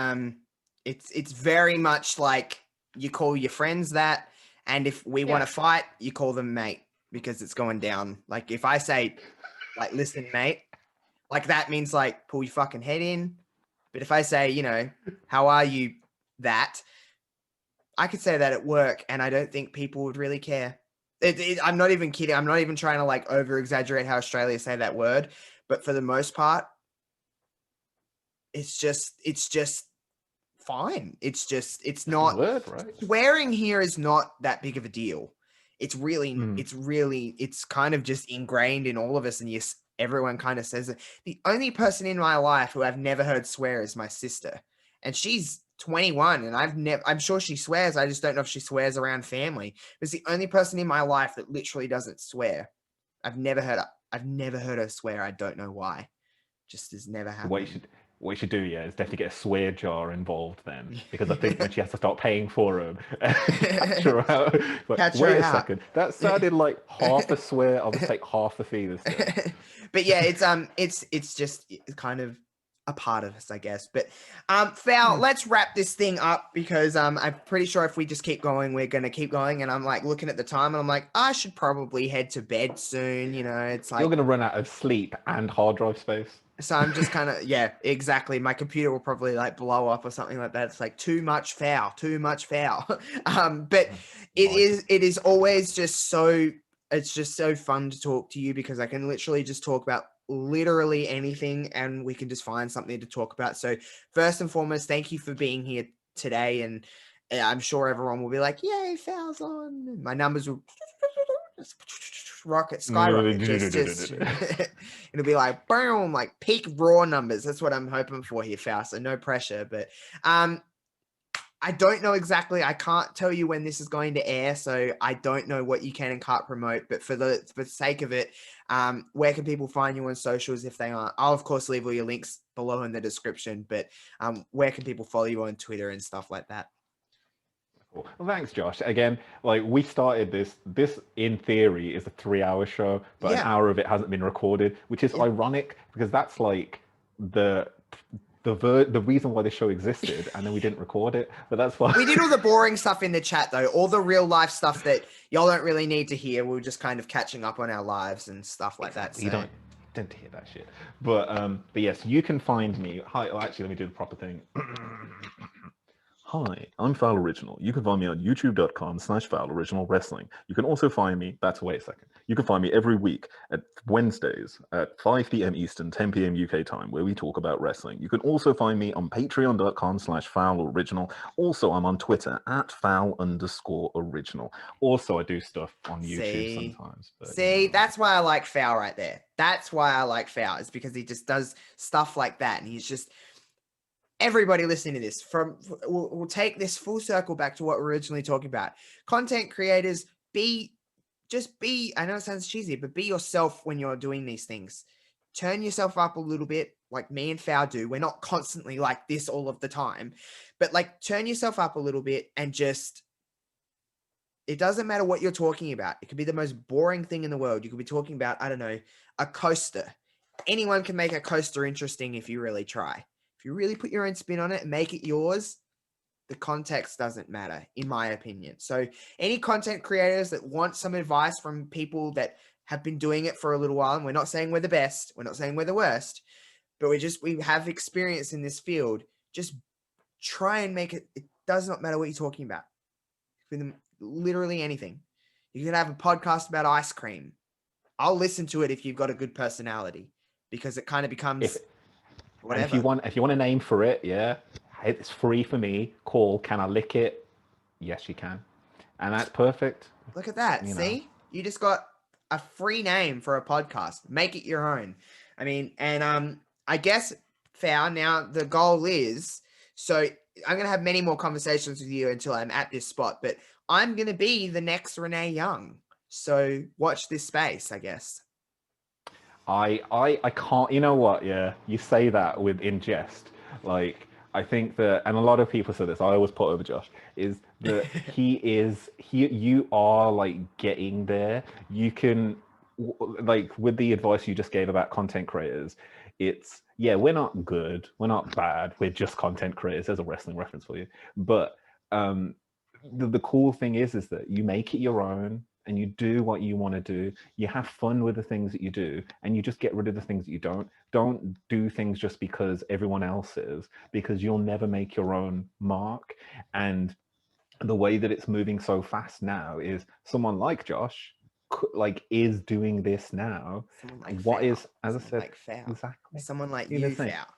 It's very much like you call your friends that, and if we want to fight, you call them mate because it's going down. Like if I say, like, listen, mate, like that means like pull your fucking head in. But if I say, you know, how are you? That I could say that at work, and I don't think people would really care. I'm not even kidding. I'm not even trying to like over exaggerate how Australia say that word, but for the most part, it's just fine. It's not word, right? Swearing here is not that big of a deal. It's kind of just ingrained in all of us. And yes, everyone kind of says it. The only person in my life who I've never heard swear is my sister. And she's 21 and I'm sure she swears. I just don't know if she swears around family. It's the only person in my life that literally doesn't swear. I've never heard her swear. I don't know why. Just has never happened. What you should do, yeah, is definitely get a swear jar involved then, because I think when she has to start paying for them, catch her out. Like, wait a second, that sounded like half a swear. I'll just take half the fee this time. But yeah, it's just kind of a part of us, I guess. But FOWL, let's wrap this thing up because I'm pretty sure if we just keep going, we're gonna keep going. And I'm like looking at the time and I'm like, I should probably head to bed soon. You know, it's like you're gonna run out of sleep and hard drive space. So I'm just kind of, yeah, exactly. My computer will probably like blow up or something like that. It's like too much FOWL. But it is always just so, it's just so fun to talk to you because I can literally just talk about literally anything and we can just find something to talk about. So first and foremost, thank you for being here today. And I'm sure everyone will be like, yay, FOWL's on. My numbers will skyrocket. It'll be like boom, like peak raw numbers. That's what I'm hoping for here, FOWL. So no pressure, but I don't know exactly. I can't tell you when this is going to air, so I don't know what you can and can't promote. But for the sake of it, where can people find you on socials if they aren't? I'll of course leave all your links below in the description. But where can people follow you on Twitter and stuff like that? Well, thanks, Josh. Again, like we started this in theory is a 3-hour show, but an hour of it hasn't been recorded, which is ironic because that's like the reason why the show existed, and then we didn't record it. But that's why we did all the boring stuff in the chat, though. All the real life stuff that y'all don't really need to hear. We were just kind of catching up on our lives and stuff like that. So. You don't hear that shit. But yes, you can find me. Hi. Oh, actually, let me do the proper thing. Hi, I'm FOWL Original. You can find me on youtube.com/FOWL Original Wrestling. You can also find me, wait a second. You can find me every week at Wednesdays at 5 p.m. Eastern, 10 p.m. UK time, where we talk about wrestling. You can also find me on patreon.com/FOWL Original. Also, I'm on Twitter at FOWL_original. Also, I do stuff on YouTube sometimes. But, That's why I like FOWL right there. That's why I like FOWL. It's because he just does stuff like that. And he's just, everybody listening to this, we'll take this full circle back to what we're originally talking about. Content creators, I know it sounds cheesy, but be yourself when you're doing these things. Turn yourself up a little bit, like me and FOWL do. We're not constantly like this all of the time, but like turn yourself up a little bit and just, it doesn't matter what you're talking about. It could be the most boring thing in the world. You could be talking about, I don't know, a coaster. Anyone can make a coaster interesting if you really try. If you really put your own spin on it and make it yours, the context doesn't matter, in my opinion. So any content creators that want some advice from people that have been doing it for a little while, and we're not saying we're the best, we're not saying we're the worst, but we have experience in this field, just try and make it. It does not matter what you're talking about. Literally anything. You could have a podcast about ice cream. I'll listen to it if you've got a good personality, because it kind of becomes whatever. And if you want a name for it, yeah, it's free for me. Call, can I lick it? Yes, you can. And that's perfect. Look at that. See? You just got a free name for a podcast. Make it your own. I mean, and I guess, FOWL, now the goal is, so I'm going to have many more conversations with you until I'm at this spot, but I'm going to be the next Renee Young. So watch this space, I guess. I can't, you know what? Yeah, you say that with in jest. Like, I think that, and a lot of people say this, I always put over Josh, is that you are like getting there. You can, like, with the advice you just gave about content creators, it's, yeah, we're not good, we're not bad, we're just content creators. There's a wrestling reference for you. But the cool thing is that you make it your own and you do what you want to do. You have fun with the things that you do, and you just get rid of the things that you don't. Don't do things just because everyone else is, because you'll never make your own mark. And the way that it's moving so fast now is someone like Josh is doing this now. Someone like What FOWL. is, as I said, like FOWL. exactly. Someone like See, you, the thing. FOWL.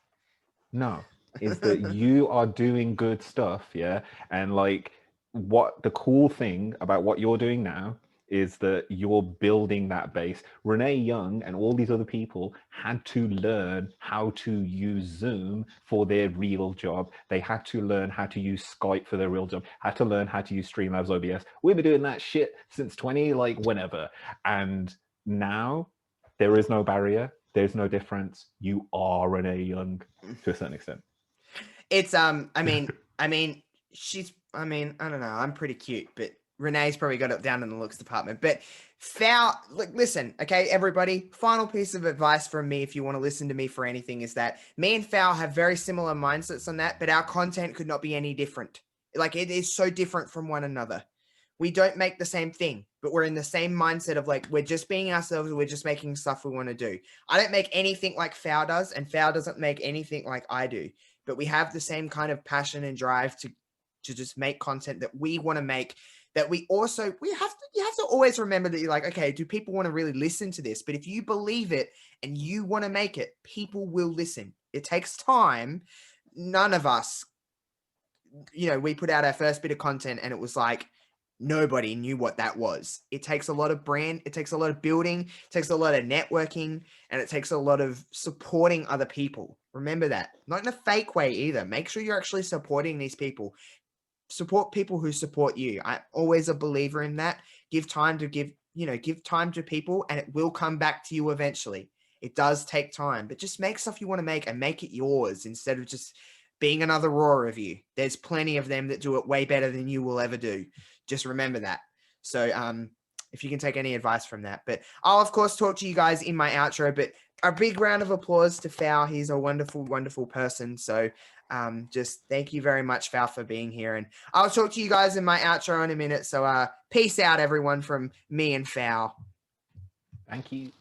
No, is that you are doing good stuff, yeah? And like, what the cool thing about what you're doing now is that you're building that base. Renee Young and all these other people had to learn how to use Zoom for their real job. They had to learn how to use Skype for their real job, had to learn how to use Streamlabs OBS. We've been doing that shit since 20, like whenever. And now there is no barrier. There's no difference. You are Renee Young to a certain extent. It's I mean, I don't know. I'm pretty cute, but Renee's probably got it down in the looks department. But FOWL, look, listen, okay, everybody. Final piece of advice from me, if you want to listen to me for anything, is that me and FOWL have very similar mindsets on that, but our content could not be any different. Like, it is so different from one another. We don't make the same thing, but we're in the same mindset of like, we're just being ourselves. We're just making stuff we want to do. I don't make anything like FOWL does, and FOWL doesn't make anything like I do, but we have the same kind of passion and drive to just make content that we want to make. That you have to always remember that you're like, okay, do people want to really listen to this? But if you believe it and you want to make it, people will listen. It takes time. None of us, we put out our first bit of content and it was like, nobody knew what that was. It takes a lot of it takes a lot of building, it takes a lot of networking, and it takes a lot of supporting other people. Remember that. Not in a fake way either. Make sure you're actually supporting these people. Support people who support you. I'm always a believer in that. Give time to people, and it will come back to you eventually. It does take time, but just make stuff you want to make and make it yours instead of just being another Raw review. There's plenty of them that do it way better than you will ever do. Just remember that. So if you can take any advice from that. But I'll, of course, talk to you guys in my outro. But a big round of applause to FOWL. He's a wonderful, wonderful person. So just thank you very much, FOWL, for being here. And I'll talk to you guys in my outro in a minute. So peace out, everyone, from me and FOWL. Thank you.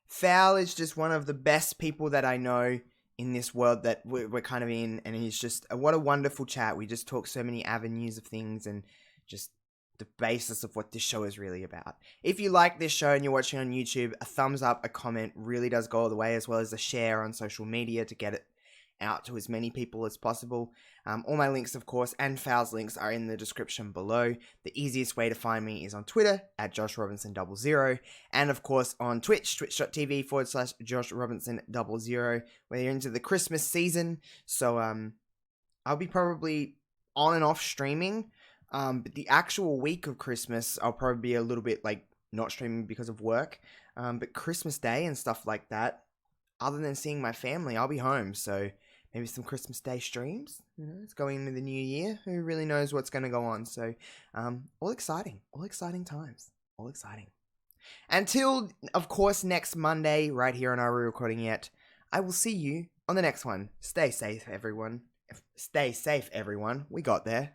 FOWL is just one of the best people that I know in this world that we're kind of in, and he's just what a wonderful chat. We just talk so many avenues of things and just the basis of what this show is really about. If you like this show and you're watching on YouTube, a thumbs up, a comment really does go all the way, as well as a share on social media to get it out to as many people as possible. All my links, of course, and FOWL's links are in the description below. The easiest way to find me is on Twitter at JoshRobinson00, and of course on Twitch, twitch.tv/JoshRobinson00. We're into the Christmas season, so I'll be probably on and off streaming. But the actual week of Christmas, I'll probably be a little bit like not streaming because of work. But Christmas Day and stuff like that, other than seeing my family, I'll be home. So maybe some Christmas Day streams. It's going into the new year. Who really knows what's going to go on? So all exciting times. All exciting. Until, of course, next Monday, right here on Are We Recording Yet? I will see you on the next one. Stay safe, everyone. Stay safe, everyone. We got there.